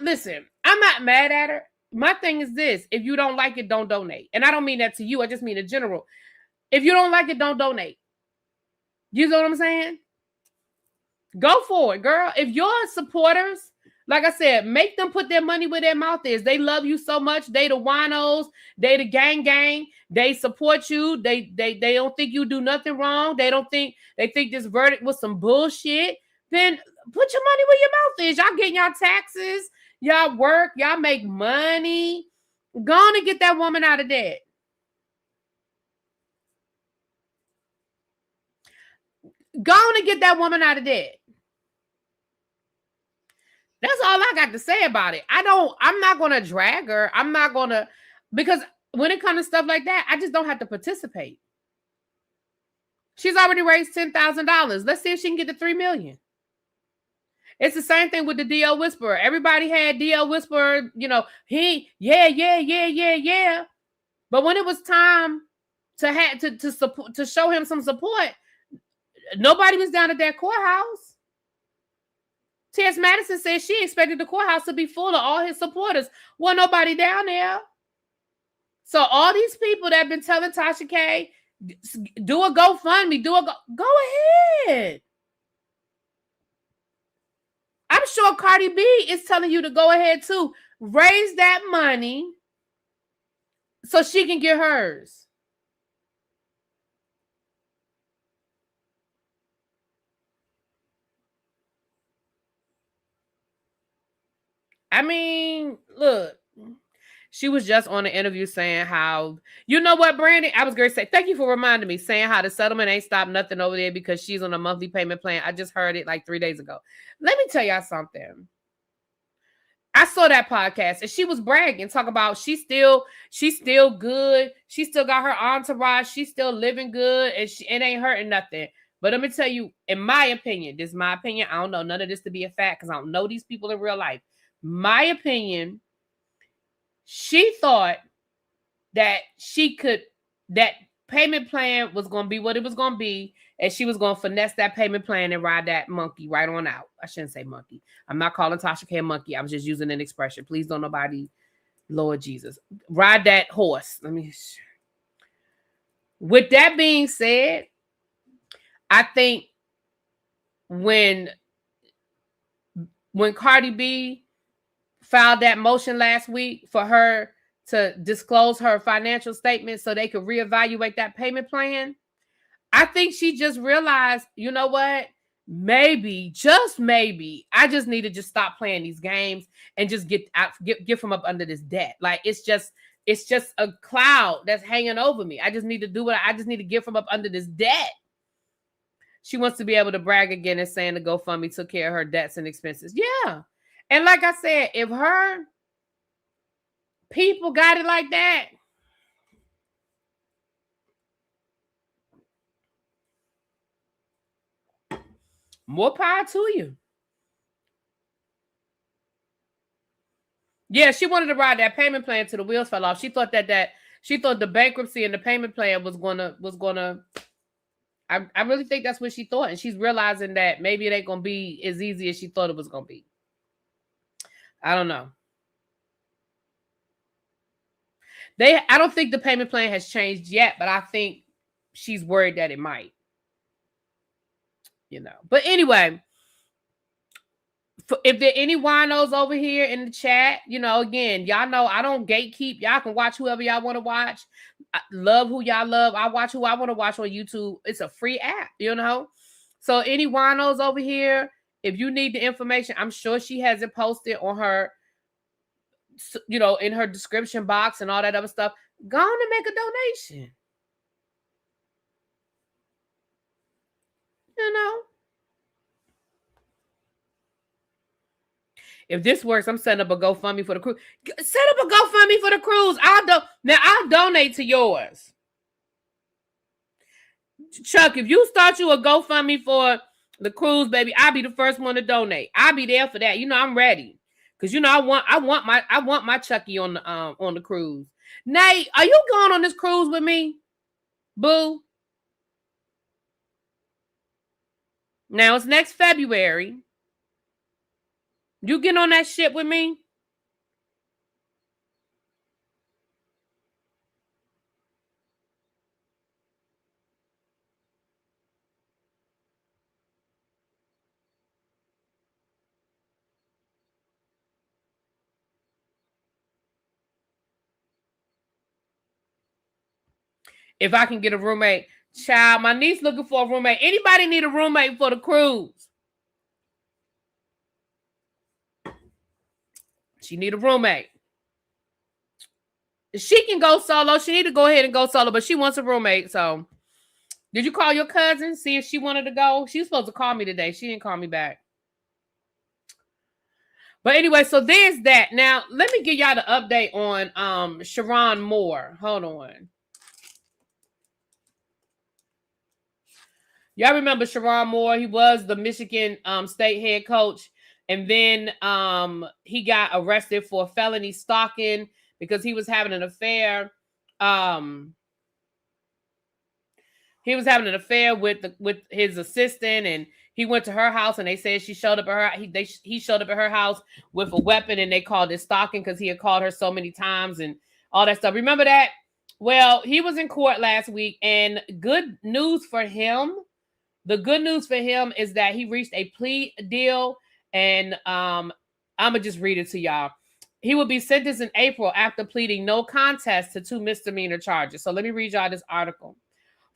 Speaker 1: not mad at her. My thing is this: if you don't like it, don't donate. And I don't mean that to you. I just mean in general. If you don't like it, don't donate. You know what I'm saying? Go for it, girl. If your supporters, like I said, make them put their money where their mouth is. They love you so much. They the winos. They the gang. They support you. They don't think you do nothing wrong. They think this verdict was some bullshit. Then put your money where your mouth is. Y'all getting y'all taxes. Y'all work. Y'all make money. Go on and get that woman out of debt. Go on and get that woman out of debt. That's all I got to say about it. I'm not going to drag her. I'm not going to, because when it comes to stuff like that, I just don't have to participate. She's already raised $10,000. Let's see if she can get to $3 million. It's the same thing with the DL Whisperer. Everybody had DL Whisperer, yeah. But when it was time to show him some support, nobody was down at that courthouse. T.S. Madison said she expected the courthouse to be full of all his supporters. Well, nobody down there. So all these people that have been telling Tasha K, do a GoFundMe, go ahead. I'm sure Cardi B is telling you to go ahead too. Raise that money so she can get hers. I mean, look, she was just on an interview saying how, you know what, Brandon? I was going to say, thank you for reminding me, saying how the settlement ain't stopped nothing over there because she's on a monthly payment plan. I just heard it like 3 days ago. Let me tell y'all something. I saw that podcast and she was bragging, talking about she's still good. She still got her entourage. She's still living good and it ain't hurting nothing. But let me tell you, in my opinion, this is my opinion. I don't know none of this to be a fact because I don't know these people in real life. My opinion, she thought that that payment plan was going to be what it was going to be, and she was going to finesse that payment plan and ride that monkey right on out. I shouldn't say monkey. I'm not calling Tasha K a monkey. I was just using an expression. Please don't nobody, Lord Jesus. Ride that horse. With that being said, I think when Cardi B filed that motion last week for her to disclose her financial statement so they could reevaluate that payment plan, I think she just realized, you know what? Maybe, just maybe, I just need to just stop playing these games and just get from up under this debt. Like it's just a cloud that's hanging over me. I just need to do what I just need to get from up under this debt. She wants to be able to brag again and saying the GoFundMe took care of her debts and expenses. Yeah. And like I said, if her people got it like that, more power to you. Yeah, she wanted to ride that payment plan till the wheels fell off. She thought she thought the bankruptcy and the payment plan was gonna. I really think that's what she thought, and she's realizing that maybe it ain't gonna be as easy as she thought it was gonna be. I don't know. I don't think the payment plan has changed yet, but I think she's worried that it might. But anyway, if there are any winos over here in the chat, again, y'all know I don't gatekeep. Y'all can watch whoever y'all want to watch. I love who y'all love. I watch who I want to watch on YouTube. It's a free app, So any winos over here, if you need the information, I'm sure she has it posted on her, in her description box and all that other stuff. Go on and make a donation. If this works, I'm setting up a GoFundMe for the cruise. Set up a GoFundMe for the cruise. I'll donate to yours. Chuck, if you start you a GoFundMe for the cruise, baby, I'll be the first one to donate. I'll be there for that. I'm ready. Because I want my Chucky on the cruise. Nate, are you going on this cruise with me? Boo. Now it's next February. You get on that ship with me? If I can get a roommate. Child, my niece looking for a roommate. Anybody need a roommate for the cruise? She need a roommate. She can go solo. She need to go ahead and go solo, but she wants a roommate. So, did you call your cousin? See if she wanted to go? She was supposed to call me today. She didn't call me back. But anyway, so there's that. Now, let me give y'all the update on Shiron Moore. Hold on. Y'all remember Shiron Moore? He was the Michigan state head coach. And then he got arrested for felony stalking because he was having an affair. He was having an affair with his assistant, and he went to her house, and they said she showed up at her. He showed up at her house with a weapon, and they called it stalking because he had called her so many times and all that stuff. Remember that? Well, he was in court last week, and good news for him. The good news for him is that he reached a plea deal, and I'm going to just read it to y'all. He will be sentenced in April after pleading no contest to 2 misdemeanor charges. So let me read y'all this article.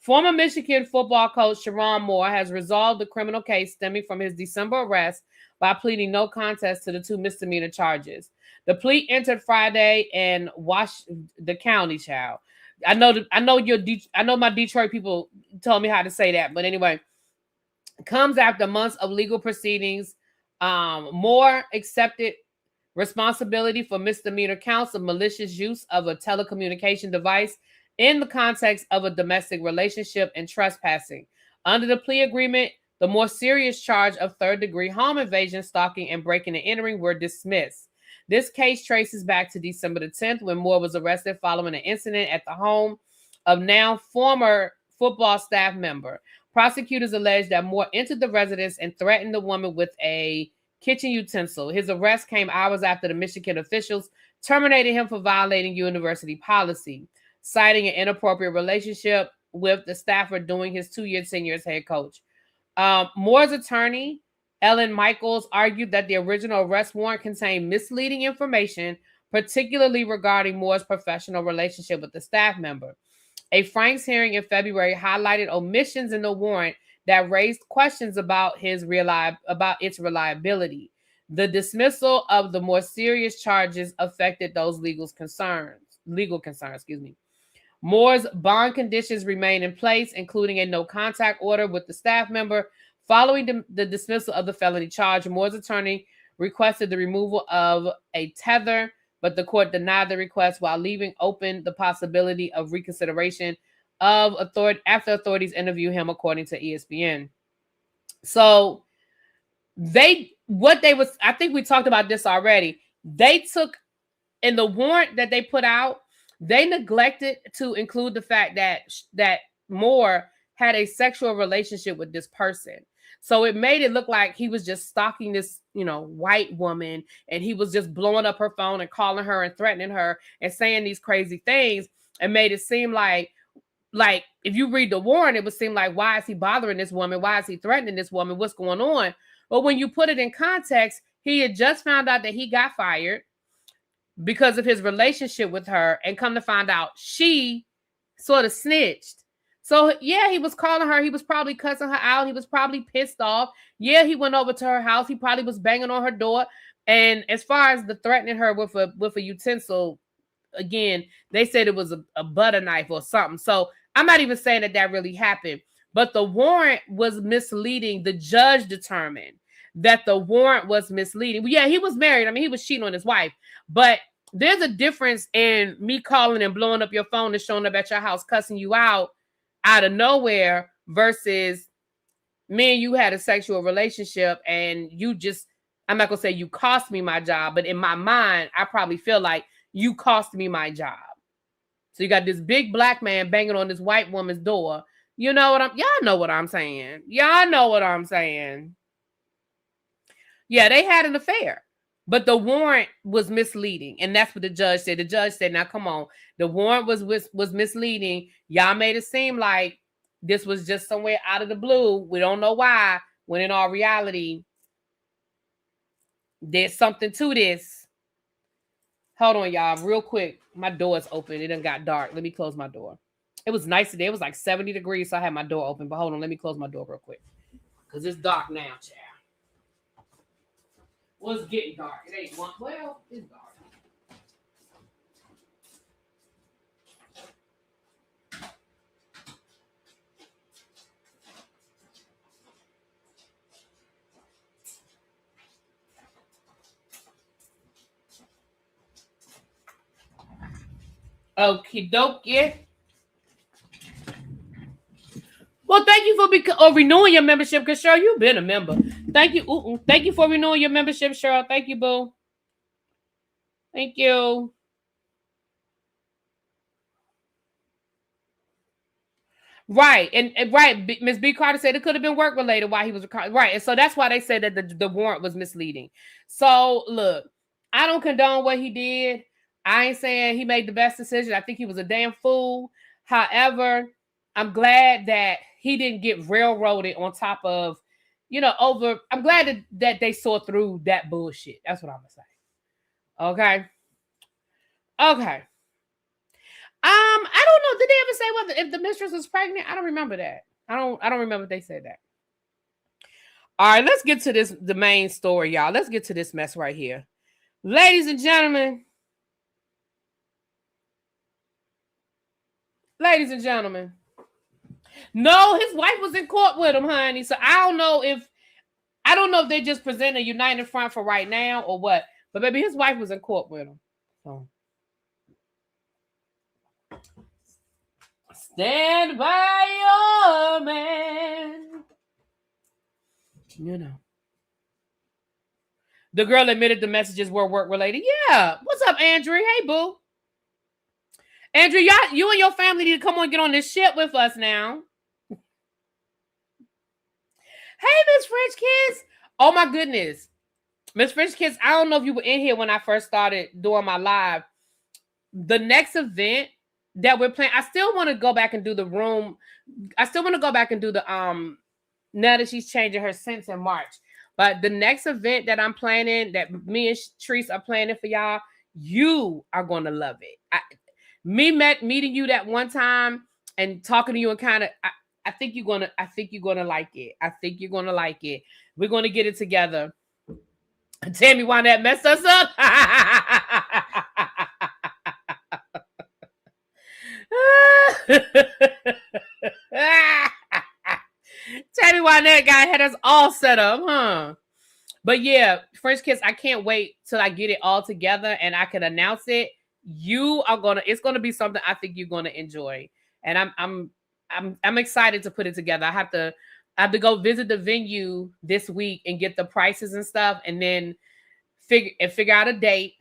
Speaker 1: Former Michigan football coach Shiron Moore has resolved the criminal case stemming from his December arrest by pleading no contest to the 2 misdemeanor charges. The plea entered Friday and washed the county, child. I know my Detroit people told me how to say that, but anyway, comes after months of legal proceedings. Moore accepted responsibility for misdemeanor counts of malicious use of a telecommunication device in the context of a domestic relationship and trespassing. Under the plea agreement, the more serious charge of third-degree home invasion, stalking, and breaking and entering were dismissed. This case traces back to December the 10th when Moore was arrested following an incident at the home of now former football staff member. Prosecutors allege that Moore entered the residence and threatened the woman with a kitchen utensil. His arrest came hours after the Michigan officials terminated him for violating university policy, citing an inappropriate relationship with the staffer during his 2-year tenure as head coach. Moore's attorney, Ellen Michaels, argued that the original arrest warrant contained misleading information, particularly regarding Moore's professional relationship with the staff member. A Franks hearing in February highlighted omissions in the warrant that raised questions about its reliability. The dismissal of the more serious charges affected those legal concerns. Moore's bond conditions remain in place, including a no-contact order with the staff member. Following the dismissal of the felony charge, Moore's attorney requested the removal of a tether, but the court denied the request while leaving open the possibility of reconsideration of after authorities interview him, according to ESPN. So I think we talked about this already. They took, in the warrant that they put out, they neglected to include the fact that Moore had a sexual relationship with this person. So it made it look like he was just stalking this, white woman, and he was just blowing up her phone and calling her and threatening her and saying these crazy things, and made it seem like if you read the warrant, it would seem like, why is he bothering this woman? Why is he threatening this woman? What's going on? But when you put it in context, he had just found out that he got fired because of his relationship with her, and come to find out she sort of snitched. So yeah, he was calling her. He was probably cussing her out. He was probably pissed off. Yeah, he went over to her house. He probably was banging on her door. And as far as the threatening her with a utensil, again, they said it was a butter knife or something. So I'm not even saying that really happened. But the warrant was misleading. The judge determined that the warrant was misleading. Yeah, he was married. I mean, he was cheating on his wife. But there's a difference in me calling and blowing up your phone and showing up at your house, cussing you out of nowhere, versus me and you had a sexual relationship and you just, I'm not going to say you cost me my job, but in my mind, I probably feel like you cost me my job. So you got this big black man banging on this white woman's door. Y'all know what I'm saying. Y'all know what I'm saying. Yeah, they had an affair, but the warrant was misleading. And that's what the judge said. The judge said, now come on, the warrant was misleading. Y'all made it seem like this was just somewhere out of the blue. We don't know why, when in all reality, there's something to this. Hold on, y'all, real quick. My door is open. It done got dark. Let me close my door. It was nice today. It was like 70 degrees, so I had my door open. But hold on, let me close my door real quick, because it's dark now, child. Well, it's getting dark. It ain't one. Well, it's dark. Okie dokie. Well, thank you for renewing your membership, because Cheryl, you've been a member. Thank you. Thank you for renewing your membership, Cheryl. Thank you, boo. Thank you. Right. And right. Ms. B. Carter said it could have been work related while he was right. And so that's why they said that the warrant was misleading. So look, I don't condone what he did. I ain't saying he made the best decision. I think he was a damn fool. However, I'm glad that he didn't get railroaded on top of, I'm glad that they saw through that bullshit. That's what I'm gonna say. Okay. I don't know. Did they ever say if the mistress was pregnant? I don't remember that. I don't remember if they said that. All right, let's get to the main story, y'all. Let's get to this mess right here. Ladies and gentlemen. No, his wife was in court with him, honey. So I don't know if they just present a united front for right now or what. But baby, his wife was in court with him. So stand by your man. The girl admitted the messages were work related. Yeah. What's up, Andrew? Hey, boo. Andrew, you and your family need to come on and get on this shit with us now. Hey, Miss French Kiss. Oh, my goodness. Miss French Kiss, I don't know if you were in here when I first started doing my live. The next event that we're playing. I still want to go back and do the room. I still want to go back and do the now that she's changing her scents in March. But the next event that I'm planning, that me and Treese are planning for y'all, you are gonna love it. Meeting you that one time and talking to you and kind of I think you're gonna like it. I think you're gonna like it. We're gonna get it together. Tammy, why that messed us up? Tammy Wynette guy had us all set up, huh? But yeah, French Kiss, I can't wait till I get it all together and I can announce it. It's gonna be something I think you're gonna enjoy. And I'm excited to put it together. I have to go visit the venue this week and get the prices and stuff, and then figure out a date.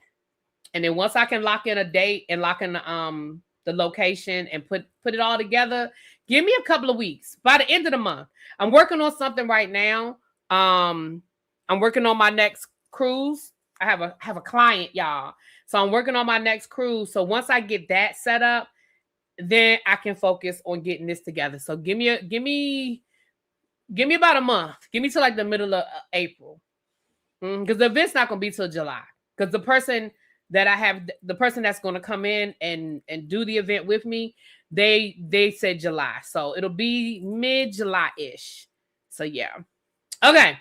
Speaker 1: And then once I can lock in a date and lock in the location and put it all together, give me a couple of weeks. By the end of the month, I'm working on something right now. I'm working on my next cruise. I have a client, y'all. So I'm working on my next cruise. So once I get that set up, then I can focus on getting this together. So give me about a month. Give me till like the middle of April. Because the event's not going to be till July. Because the person that's going to come in and do the event with me, they said July. So it'll be mid-July-ish. So yeah. Okay.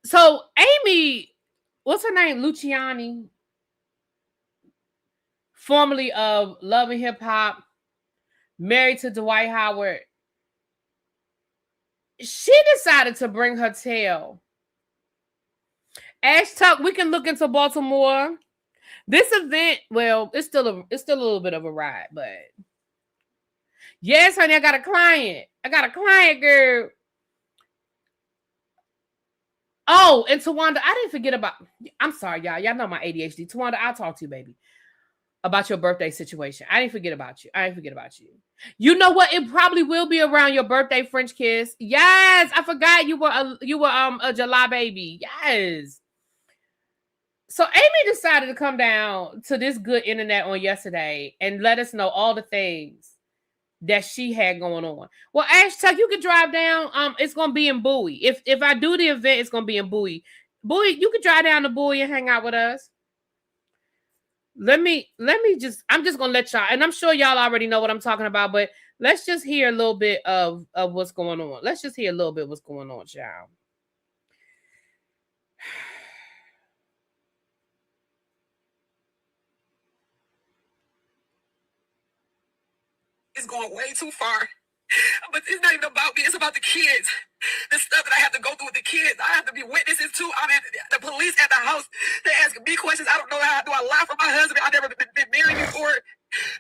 Speaker 1: So Amy, what's her name? Luciani, formerly of Love and Hip Hop, married to Dwight Howard. She decided to bring her tail. Ash Tuck, we can look into Baltimore. This event, well, it's still a little bit of a ride, but yes, honey, I got a client, girl. Oh, and Tawanda, I didn't forget about. I'm sorry, y'all. Y'all know my ADHD. Tawanda, I'll talk to you, baby, about your birthday situation. I didn't forget about you. You know what? It probably will be around your birthday, French Kiss. Yes, I forgot you were a July baby. Yes. So Amy decided to come down to this good internet on yesterday and let us know all the things that she had going on. Well, Ash Tuck, you can drive down. It's gonna be in Bowie. If I do the event, it's gonna be in Bowie. Bowie, you can drive down to Bowie and hang out with us. I'm just gonna let y'all, and I'm sure y'all already know what I'm talking about, but let's just hear a little bit of what's going on. Let's just hear a little bit of what's going on, y'all.
Speaker 4: It's going way too far. But it's not even about me. It's about the kids. The stuff that I have to go through with the kids. I have to be witnesses too. I mean, the police at the house, they asking me questions. I don't know how. Do I lie for my husband? I've never been married before.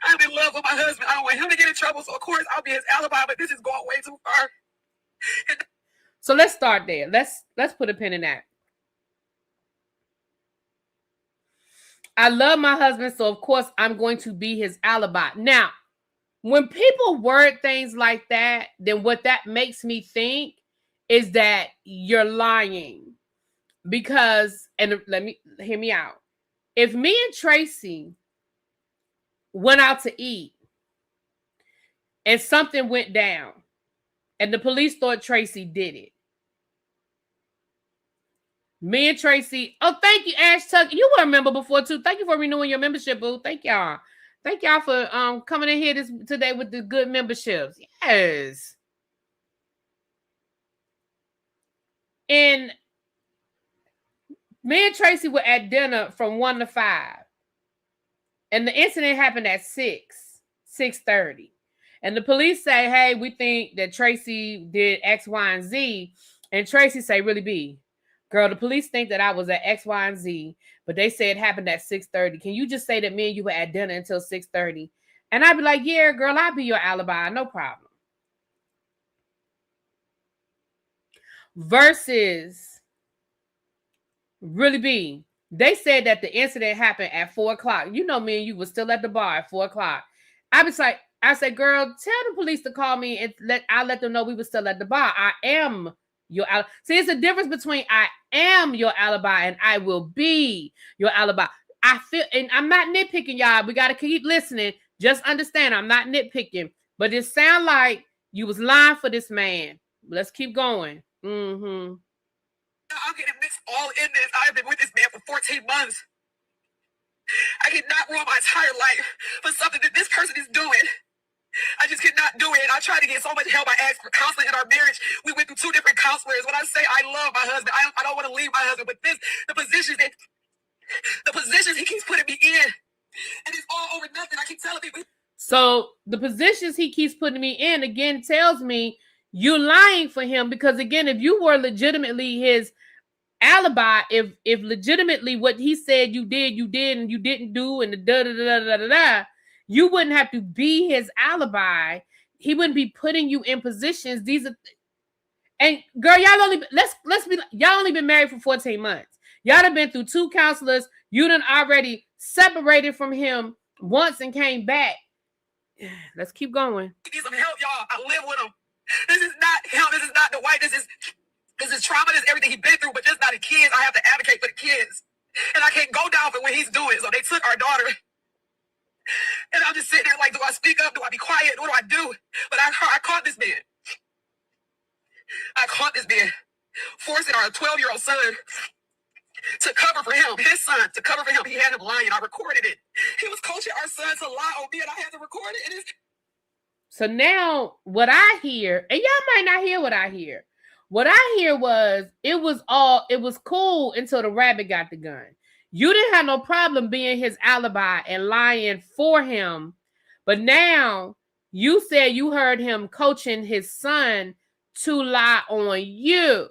Speaker 4: I'm in love with my husband. I don't want him to get in trouble. So, of course, I'll be his alibi. But this is going way too far.
Speaker 1: So let's start there. Let's put a pin in that. I love my husband, so of course I'm going to be his alibi. Now, when people word things like that, then what that makes me think is that you're lying. Because, and hear me out. If me and Tracy went out to eat and something went down and the police thought Tracy did it, me and Tracy, oh, thank you, Ash Tuck. You were a member before too. Thank you for renewing your membership, boo. Thank y'all. Thank y'all for coming in here today with the good memberships. Yes. And me and Tracy were at dinner from 1 to 5. And the incident happened at 6:30. And the police say, hey, we think that Tracy did X, Y, and Z. And Tracy say, really be. Girl, the police think that I was at X, Y, and Z, but they say it happened at 6:30. Can you just say that me and you were at dinner until 6:30? And I'd be like, yeah, girl, I'll be your alibi. No problem. Versus really be. They said that the incident happened at 4 o'clock. You know, me and you were still at the bar at 4 o'clock. I said, girl, tell the police to call me and I'll let them know we were still at the bar. I am your alibi. See, it's a difference between I am your alibi and I will be your alibi. I feel, and I'm not nitpicking, y'all. We got to keep listening. Just understand, I'm not nitpicking. But it sounds like you was lying for this man. Let's keep going. Mm-hmm.
Speaker 4: I'm getting mixed all in this. I've been with this man for 14 months. I cannot ruin my entire life for something that this person is doing. I just cannot do it. I tried to get so much help. I asked for counseling in our marriage. We went through 2 different counselors. When I say I love my husband, I don't want to leave my husband. But the positions he keeps putting me in, and it's all over nothing. I keep telling people. So
Speaker 1: the positions he keeps putting me in again tells me you're lying for him, because again, if you were legitimately his alibi, if legitimately what he said you did and you didn't do, and the da, you wouldn't have to be his alibi. He wouldn't be putting you in positions. These are, and girl, y'all only been married for 14 months. Y'all have been through 2 counselors. You done already separated from him once and came back. Let's keep going.
Speaker 4: He needs some help, y'all. I live with him. This is not him. This is not Dwight. This is trauma. This is everything he's been through, but just not the kids. I have to advocate for the kids. And I can't go down for what he's doing. So they took our daughter. And I'm just sitting there like, do I speak up? Do I be quiet? What do I do? But I caught this man. I caught this man forcing our 12-year-old son to cover for him, his son, to cover for him. He had him lying. I recorded it. He was coaching our son to lie on me, and I had to record it. And
Speaker 1: so now what I hear, and y'all might not hear what I hear. What I hear was, it was cool until the rabbit got the gun. You didn't have no problem being his alibi and lying for him. But now you said you heard him coaching his son to lie on you.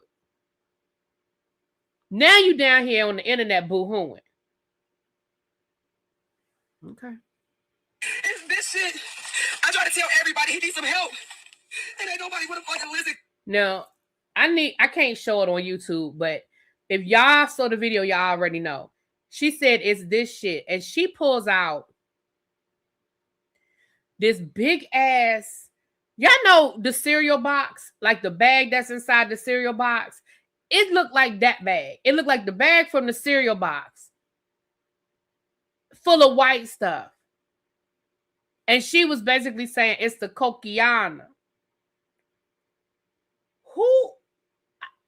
Speaker 1: Now you down here on the internet boo-hooing. Okay.
Speaker 4: It's this shit. I try to tell everybody he needs some help. And ain't nobody would have fucking listen.
Speaker 1: No, I can't show it on YouTube, but if y'all saw the video, y'all already know. She said it's this shit. And she pulls out this big ass, y'all know the cereal box, like the bag that's inside the cereal box. It looked like that bag. It looked like the bag from the cereal box, full of white stuff. And she was basically saying it's the coquiana. Who?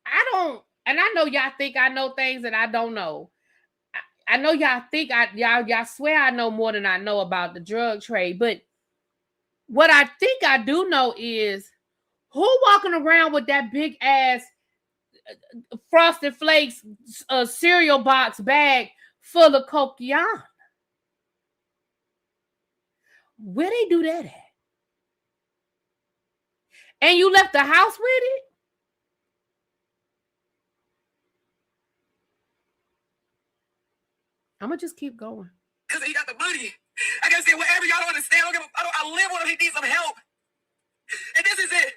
Speaker 1: I don't, and I know y'all think I know things that I don't know. I know y'all think y'all swear I know more than I know about the drug trade, but what I think I do know is who walking around with that big ass Frosted Flakes cereal box bag full of coquiana. Where they do that at? And you left the house with it? I'm gonna just keep going.
Speaker 4: Because he got the money. I gotta say whatever, y'all don't understand. I live with him. He needs some help. And this is it.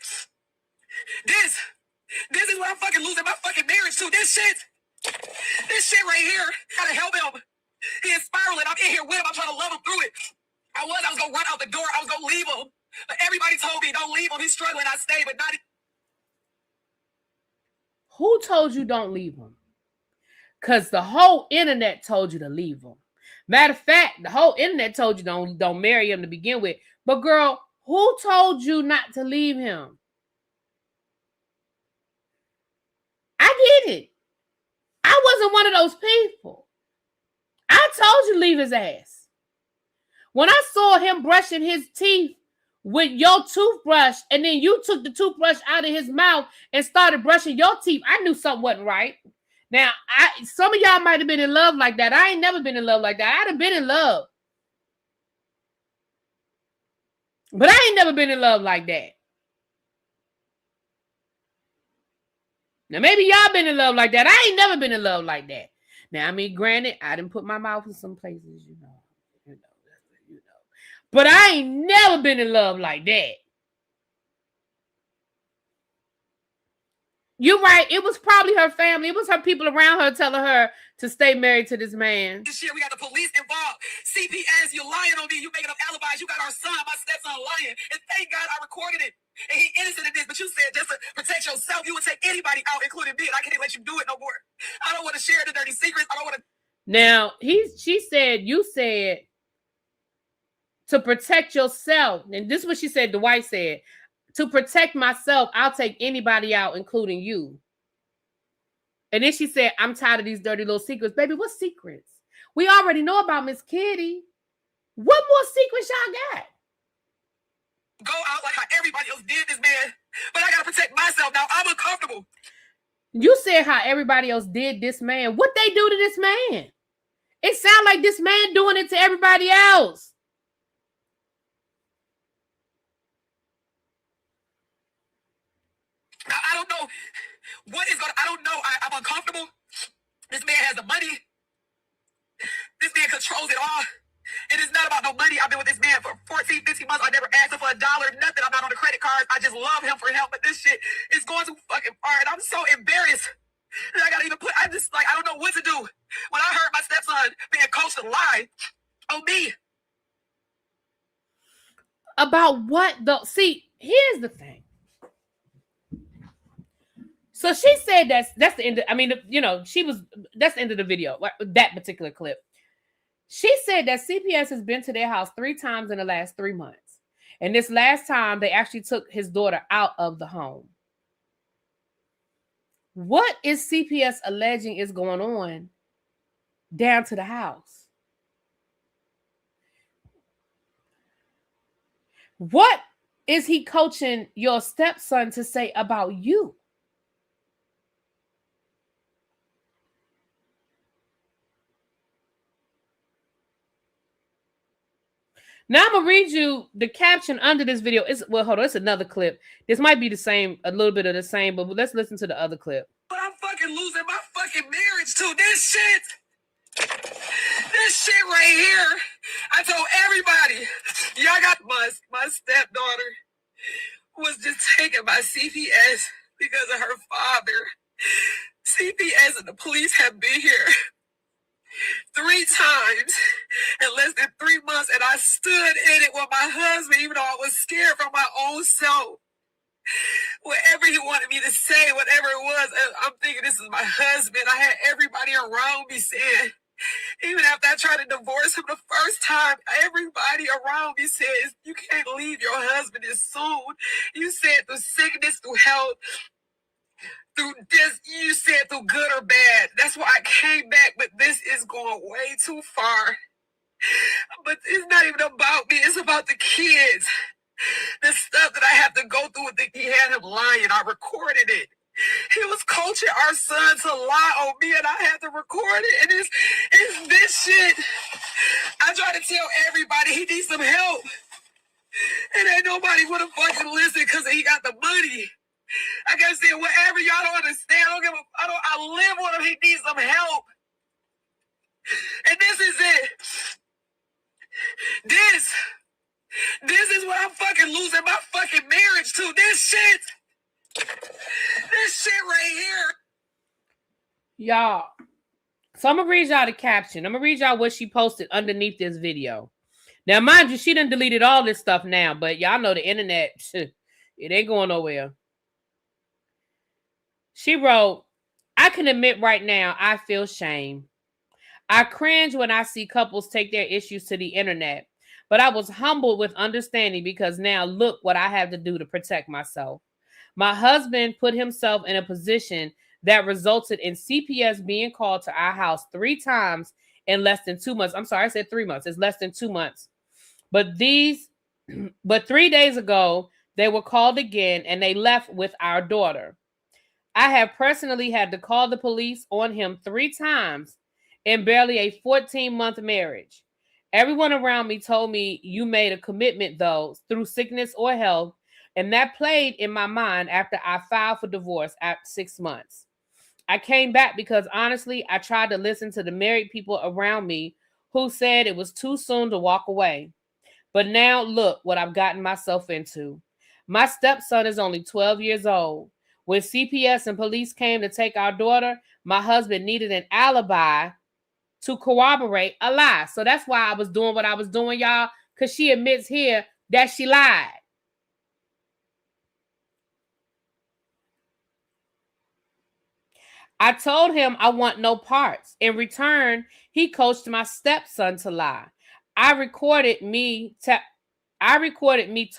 Speaker 4: This is what I'm fucking losing my fucking marriage to. This shit right here. Gotta help him. He is spiraling. I'm in here with him. I'm trying to love him through it. I was gonna run out the door. I was gonna leave him. But everybody told me don't leave him. He's struggling. I stay, but not.
Speaker 1: Who told you don't leave him? Because the whole internet told you to leave him. Matter of fact, the whole internet told you don't marry him to begin with. But girl, who told you not to leave him? I get it. I wasn't one of those people. I told you leave his ass. When I saw him brushing his teeth with your toothbrush, and then you took the toothbrush out of his mouth and started brushing your teeth, I knew something wasn't right. Now, some of y'all might have been in love like that. I ain't never been in love like that. I'd have been in love. But I ain't never been in love like that. Now, maybe y'all been in love like that. I ain't never been in love like that. Now, I mean, granted, I didn't put my mouth in some places, you know. But I ain't never been in love like that. You're right. It was probably her family. It was her people around her telling her to stay married to this man.
Speaker 4: This year we got the police involved. CPS, you're lying on me. You making up alibis. You got our son, my stepson, lying. And thank God I recorded it. And he innocent in this, but you said just to protect yourself, you would take anybody out, including me, and I can't let you do it no more. I don't want to share the dirty secrets. I don't want to.
Speaker 1: Now, she said, you said to protect yourself. And this is what she said, Dwight said. To protect myself, I'll take anybody out, including you. And then she said, I'm tired of these dirty little secrets. Baby, what secrets? We already know about Miss Kitty. What more secrets y'all got?
Speaker 4: Go out like how everybody else did this man. But I got to protect myself now. I'm uncomfortable.
Speaker 1: You said how everybody else did this man. What they do to this man? It sounds like this man doing it to everybody else.
Speaker 4: Now, I don't know what is going to, I don't know. I'm uncomfortable. This man has the money. This man controls it all. It is not about no money. I've been with this man for 14, 15 months. I never asked him for $1, nothing. I'm not on the credit cards. I just love him for help. But this shit is going too fucking far. And I'm so embarrassed. And I gotta even put, I'm just like, I don't know what to do. When I heard my stepson being coached to lie on me.
Speaker 1: About what though? See, here's the thing. So she said that's the end of, I mean, you know, that's the end of the video, that particular clip. She said that CPS has been to their house 3 times in the last 3 months. And this last time, they actually took his daughter out of the home. What is CPS alleging is going on down to the house? What is he coaching your stepson to say about you? Now I'm gonna read you the caption under this video. Hold on, it's another clip. This might be the same, a little bit of the same, but let's listen to the other clip.
Speaker 4: But I'm fucking losing my fucking marriage to this shit. This shit right here. I told everybody, y'all got my stepdaughter was just taken by CPS because of her father. CPS and the police have been here 3 times in less than 3 months, and I stood in it with my husband, even though I was scared for my own self. Whatever he wanted me to say, whatever it was, I'm thinking this is my husband. I had everybody around me saying, even after I tried to divorce him the first time, everybody around me says, you can't leave your husband this soon. You said through sickness, through health, through this, you said through good or bad. That's why I came back, but this is going way too far. But it's not even about me. It's about the kids. The stuff that I have to go through with he had him lying. I recorded it. He was coaching our son to lie on me, and I had to record it. And it's this shit. I try to tell everybody he needs some help. And ain't nobody would have fucking listened because he got the money. I kept saying, whatever, y'all don't understand. I live with him. He needs some help. And this is it. This is what I'm fucking losing my fucking marriage to. This shit right here.
Speaker 1: Y'all. So I'm going to read y'all the caption. I'm going to read y'all what she posted underneath this video. Now, mind you, she done deleted all this stuff now, but y'all know the internet, it ain't going nowhere. She wrote, I can admit right now, I feel shame. I cringe when I see couples take their issues to the internet, but I was humbled with understanding because now look what I have to do to protect myself. My husband put himself in a position that resulted in CPS being called to our house 3 times in less than 2 months. I'm sorry, I said 3 months. It's less than 2 months. But 3 days ago, they were called again and they left with our daughter. I have personally had to call the police on him 3 times in barely a 14-month marriage. Everyone around me told me you made a commitment, though, through sickness or health, and that played in my mind after I filed for divorce after 6 months. I came back because, honestly, I tried to listen to the married people around me who said it was too soon to walk away. But now, look what I've gotten myself into. My stepson is only 12 years old. When CPS and police came to take our daughter, my husband needed an alibi to corroborate a lie. So that's why I was doing what I was doing, y'all, because she admits here that she lied. I told him I want no parts. In return, he coached my stepson to lie. I recorded me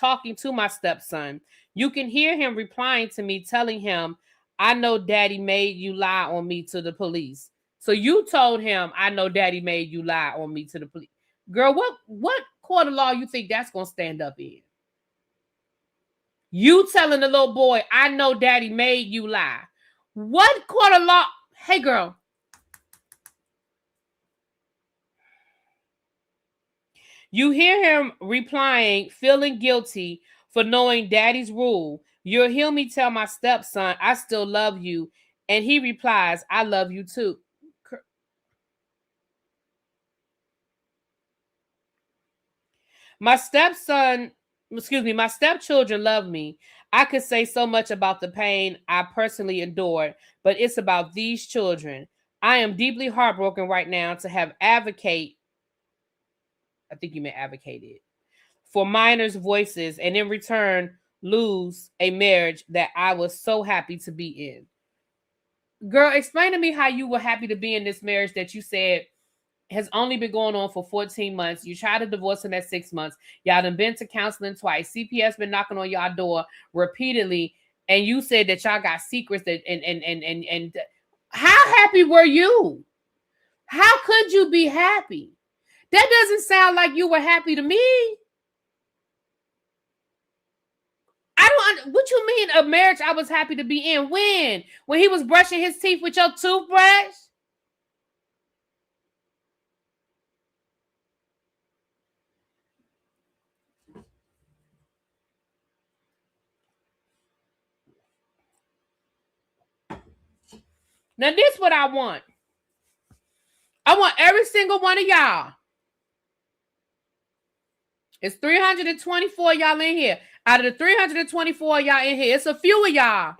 Speaker 1: talking to my stepson. You can hear him replying to me, telling him, I know daddy made you lie on me to the police. So you told him, I know daddy made you lie on me to the police. Girl, what court of law you think that's going to stand up in? You telling the little boy, I know daddy made you lie. What court of law? Hey, girl. You hear him replying, feeling guilty for knowing daddy's rule. You'll hear me tell my stepson, I still love you. And he replies, I love you too. My stepchildren love me. I could say so much about the pain I personally endured, but it's about these children. I am deeply heartbroken right now to have advocated for minors' voices and in return lose a marriage that I was so happy to be in. Girl, explain to me how you were happy to be in this marriage that you said has only been going on for 14 months. You tried to divorce him at 6 months. Y'all done been to counseling twice. CPS been knocking on y'all door repeatedly. And you said that y'all got secrets that and how happy were you? How could you be happy? That doesn't sound like you were happy to me. What you mean a marriage I was happy to be in? When? When he was brushing his teeth with your toothbrush? Now, this is what I want. I want every single one of y'all. It's 324 y'all in here. Out of the 324 y'all in here, it's a few of y'all.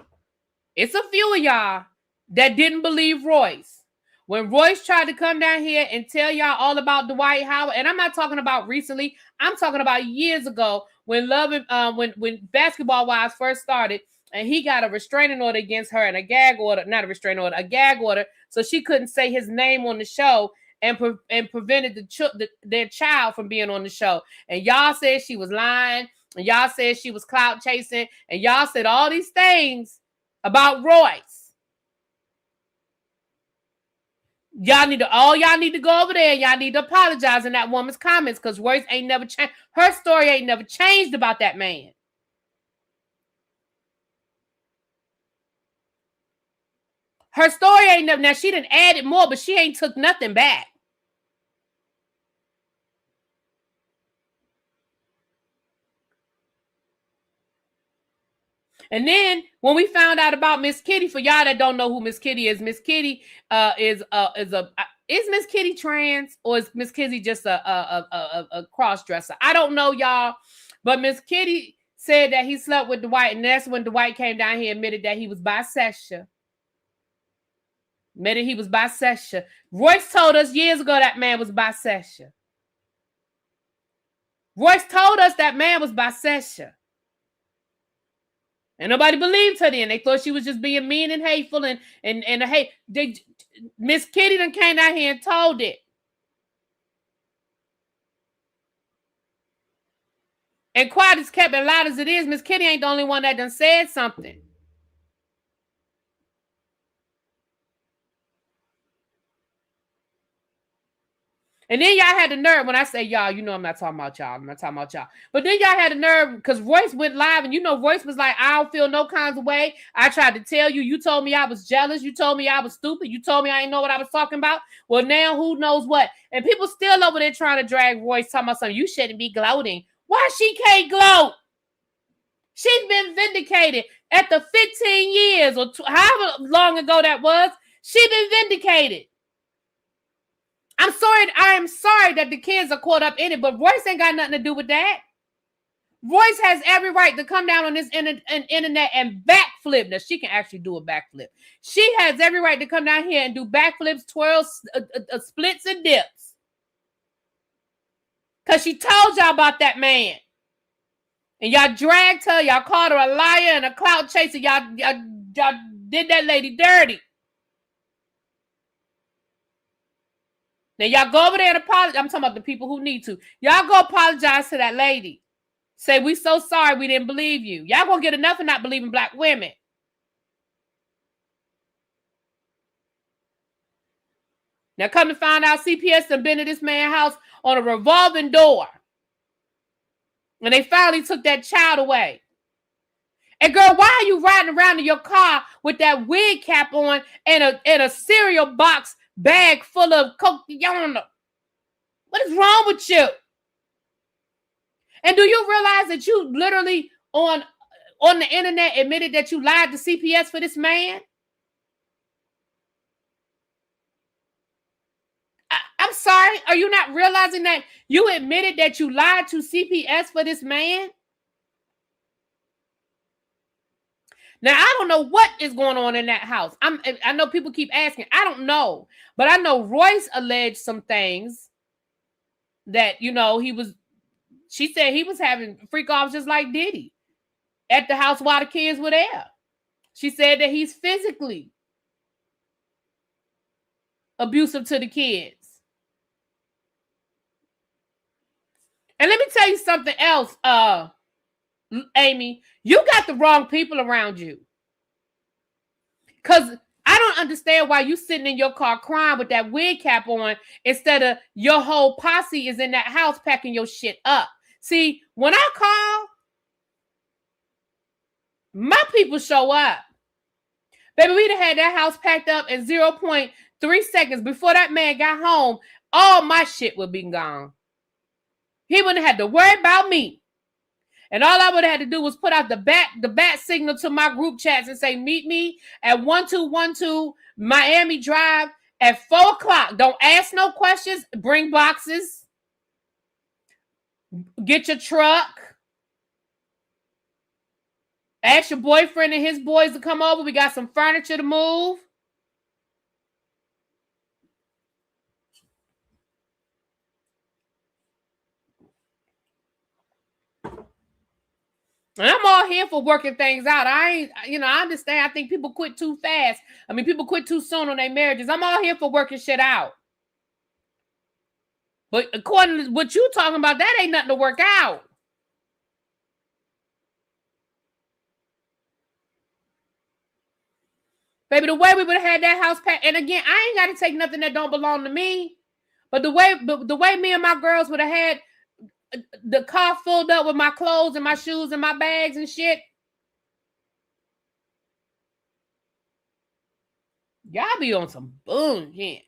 Speaker 1: It's a few of y'all that didn't believe Royce. When Royce tried to come down here and tell y'all all about Dwight Howard, and I'm not talking about recently, I'm talking about years ago when when Basketball Wives first started, and he got a restraining order against her and a gag order, not a restraining order, a gag order, so she couldn't say his name on the show and prevented their child from being on the show. And y'all said she was lying, and y'all said she was clout chasing, and y'all said all these things about Royce. Y'all need to go over there and y'all need to apologize in that woman's comments because Royce ain't never changed. Her story ain't never changed about that man. Her story ain't never, now she done added more, but she ain't took nothing back. And then when we found out about Miss Kitty, for y'all that don't know who Miss Kitty is Miss Kitty is Miss Kitty trans, or is Miss Kitty just a cross dresser? I don't know, y'all. But Miss Kitty said that he slept with Dwight, and that's when Dwight came down here and admitted that he was bisexual. Royce told us years ago that man was bisexual. Royce told us that man was bisexual. And nobody believed her then. They thought she was just being mean and hateful and hate. Miss Kitty done came down here and told it. And quiet as kept and loud as it is, Miss Kitty ain't the only one that done said something. And then y'all had the nerve, when I say y'all, you know I'm not talking about y'all. But then y'all had the nerve, because Royce went live, and you know Royce was like, I don't feel no kinds of way. I tried to tell you. You told me I was jealous. You told me I was stupid. You told me I didn't know what I was talking about. Well, now who knows what? And people still over there trying to drag Royce, talking about something. You shouldn't be gloating. Why she can't gloat? She's been vindicated at the 15 years or however long ago that was. She been vindicated. I am sorry that the kids are caught up in it, but Royce ain't got nothing to do with that. Royce has every right to come down on this internet and backflip. Now, she can actually do a backflip. She has every right to come down here and do backflips, twirls, splits, and dips. Because she told y'all about that man. And y'all dragged her. Y'all called her a liar and a clout chaser. Y'all did that lady dirty. Now, y'all go over there and apologize. I'm talking about the people who need to. Y'all go apologize to that lady. Say, we so sorry we didn't believe you. Y'all gonna get enough of not believing black women. Now, come to find out, CPS done been to this man's house on a revolving door. And they finally took that child away. And girl, why are you riding around in your car with that wig cap on and a cereal box bag full of coquillon? What is wrong with you? And do you realize that you literally on the internet admitted that you lied to CPS for this man? I'm sorry. Are you not realizing that you admitted that you lied to CPS for this man? Now, I don't know what is going on in that house. I know people keep asking. I don't know. But I know Royce alleged some things that, she said he was having freak offs just like Diddy at the house while the kids were there. She said that he's physically abusive to the kids. And let me tell you something else, Amy. You got the wrong people around you. Because I don't understand why you sitting in your car crying with that wig cap on instead of your whole posse is in that house packing your shit up. See, when I call, my people show up. Baby, we'd have had that house packed up in 0.3 seconds before that man got home. All my shit would be gone. He wouldn't have had to worry about me. And all I would have had to do was put out the bat signal to my group chats and say, meet me at 1212 Miami Drive at 4 o'clock. Don't ask no questions. Bring boxes. Get your truck. Ask your boyfriend and his boys to come over. We got some furniture to move. And I'm all here for working things out. I understand. I think people quit too fast. People quit too soon on their marriages. I'm all here for working shit out. But according to what you talking about, that ain't nothing to work out. Baby, the way we would have had that house packed, and again, I ain't got to take nothing that don't belong to me. But the way me and my girls would have had the car filled up with my clothes and my shoes and my bags and shit. Y'all be on some bullshit.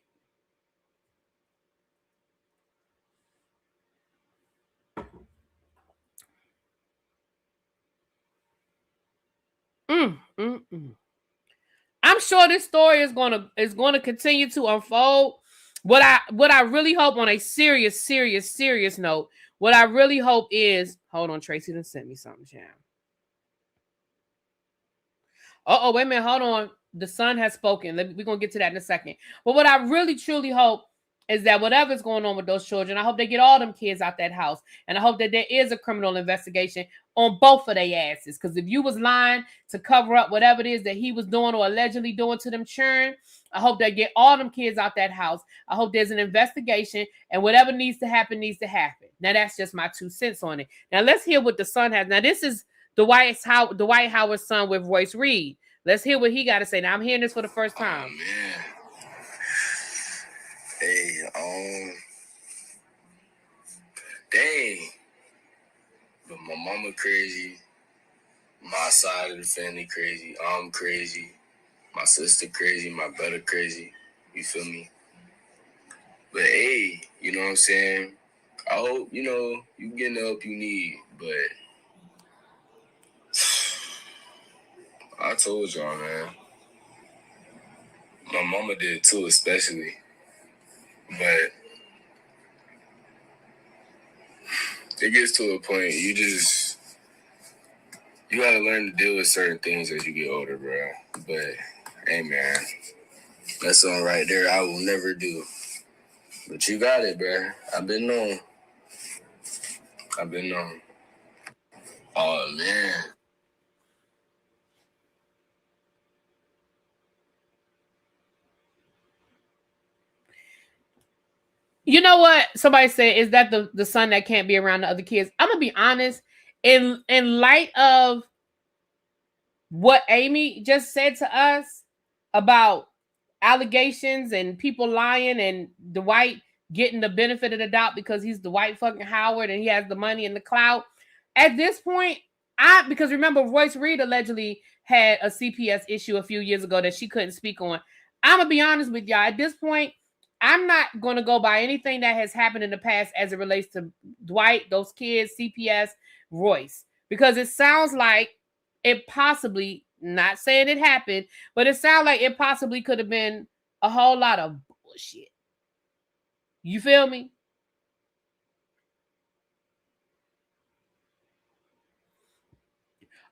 Speaker 1: I'm sure this story is gonna continue to unfold. What I really hope on a serious note, what I really hope is, hold on, Tracy done sent me something, Jam. Oh, wait a minute, hold on. The son has spoken. We're gonna get to that in a second. But what I really truly hope is that whatever's going on with those children, I hope they get all them kids out that house. And I hope that there is a criminal investigation on both of their asses. Because if you was lying to cover up whatever it is that he was doing or allegedly doing to them children, I hope they get all them kids out that house. I hope there's an investigation and whatever needs to happen needs to happen. Now, that's just my 2 cents on it. Now, let's hear what the son has. Now, this is Dwight Howard's son with Royce Reed. Let's hear what he got to say. Now, I'm hearing this for the first time.
Speaker 5: Oh, man. Hey, dang. But my mama crazy. My side of the family crazy. I'm crazy. My sister crazy. My brother crazy. You feel me? But hey, you know what I'm saying? I hope, you getting the help you need. But I told y'all, man. My mama did too, especially. But it gets to a point you gotta learn to deal with certain things as you get older, bro. But hey, man, that's something right there I will never do. But you got it, bro. I've been known. Oh, man.
Speaker 1: You know what? Somebody said, is that the son that can't be around the other kids? I'm gonna be honest. In light of what Amy just said to us about allegations and people lying and Dwight getting the benefit of the doubt because he's Dwight fucking Howard and he has the money and the clout. At this point, because remember, Royce Reed allegedly had a CPS issue a few years ago that she couldn't speak on. I'm gonna be honest with y'all. At this point, I'm not going to go by anything that has happened in the past as it relates to Dwight, those kids, CPS, Royce, because it sounds like it possibly, not saying it happened, but it sounds like it possibly could have been a whole lot of bullshit. You feel me?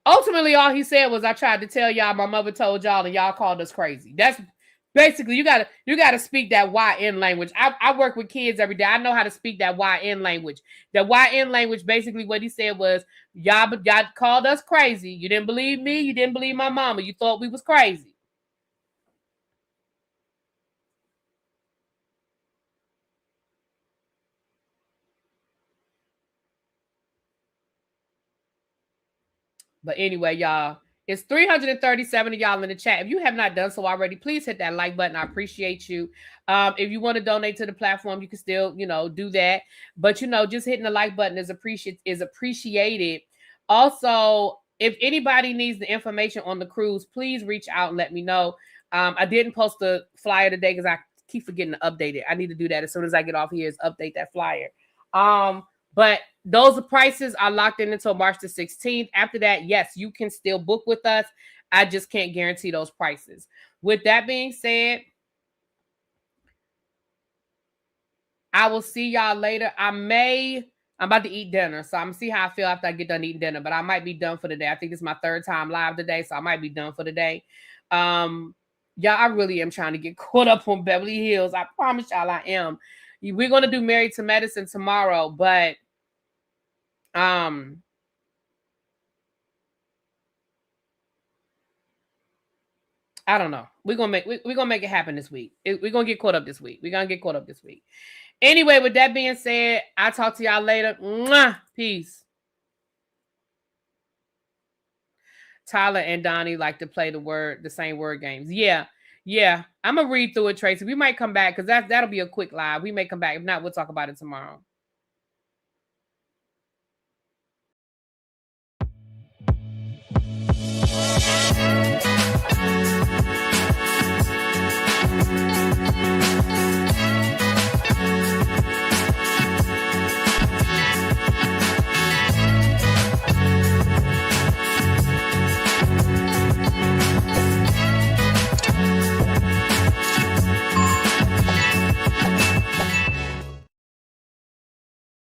Speaker 1: Ultimately, all he said was, I tried to tell y'all, my mother told y'all, and y'all called us crazy. That's basically, you gotta speak that YN language. I work with kids every day. I know how to speak that YN language. That YN language, basically what he said was, y'all called us crazy. You didn't believe me. You didn't believe my mama. You thought we was crazy. But anyway, y'all, it's 337 of y'all in the chat. If you have not done so already, please hit that like button. I appreciate you. If you want to donate to the platform, you can still, do that. But, just hitting the like button is appreciated. Also, if anybody needs the information on the cruise, please reach out and let me know. I didn't post the flyer today because I keep forgetting to update it. I need to do that as soon as I get off here, is update that flyer. But those prices are locked in until March the 16th. After that, yes, you can still book with us. I just can't guarantee those prices. With that being said, I will see y'all later. I'm about to eat dinner, so I'm gonna see how I feel after I get done eating dinner. But I might be done for the day. I think this is my third time live today, so I might be done for the day. Y'all, I really am trying to get caught up on Beverly Hills. I promise y'all I am. We're gonna do Married to Medicine tomorrow, but I don't know. We're gonna make it happen this week. We're gonna get caught up this week. Anyway, with that being said, I'll talk to y'all later. Mwah! Peace. Tyler and Donnie like to play the same word games. Yeah. I'm gonna read through it, Tracy. We might come back because that'll be a quick live. We may come back. If not, we'll talk about it tomorrow.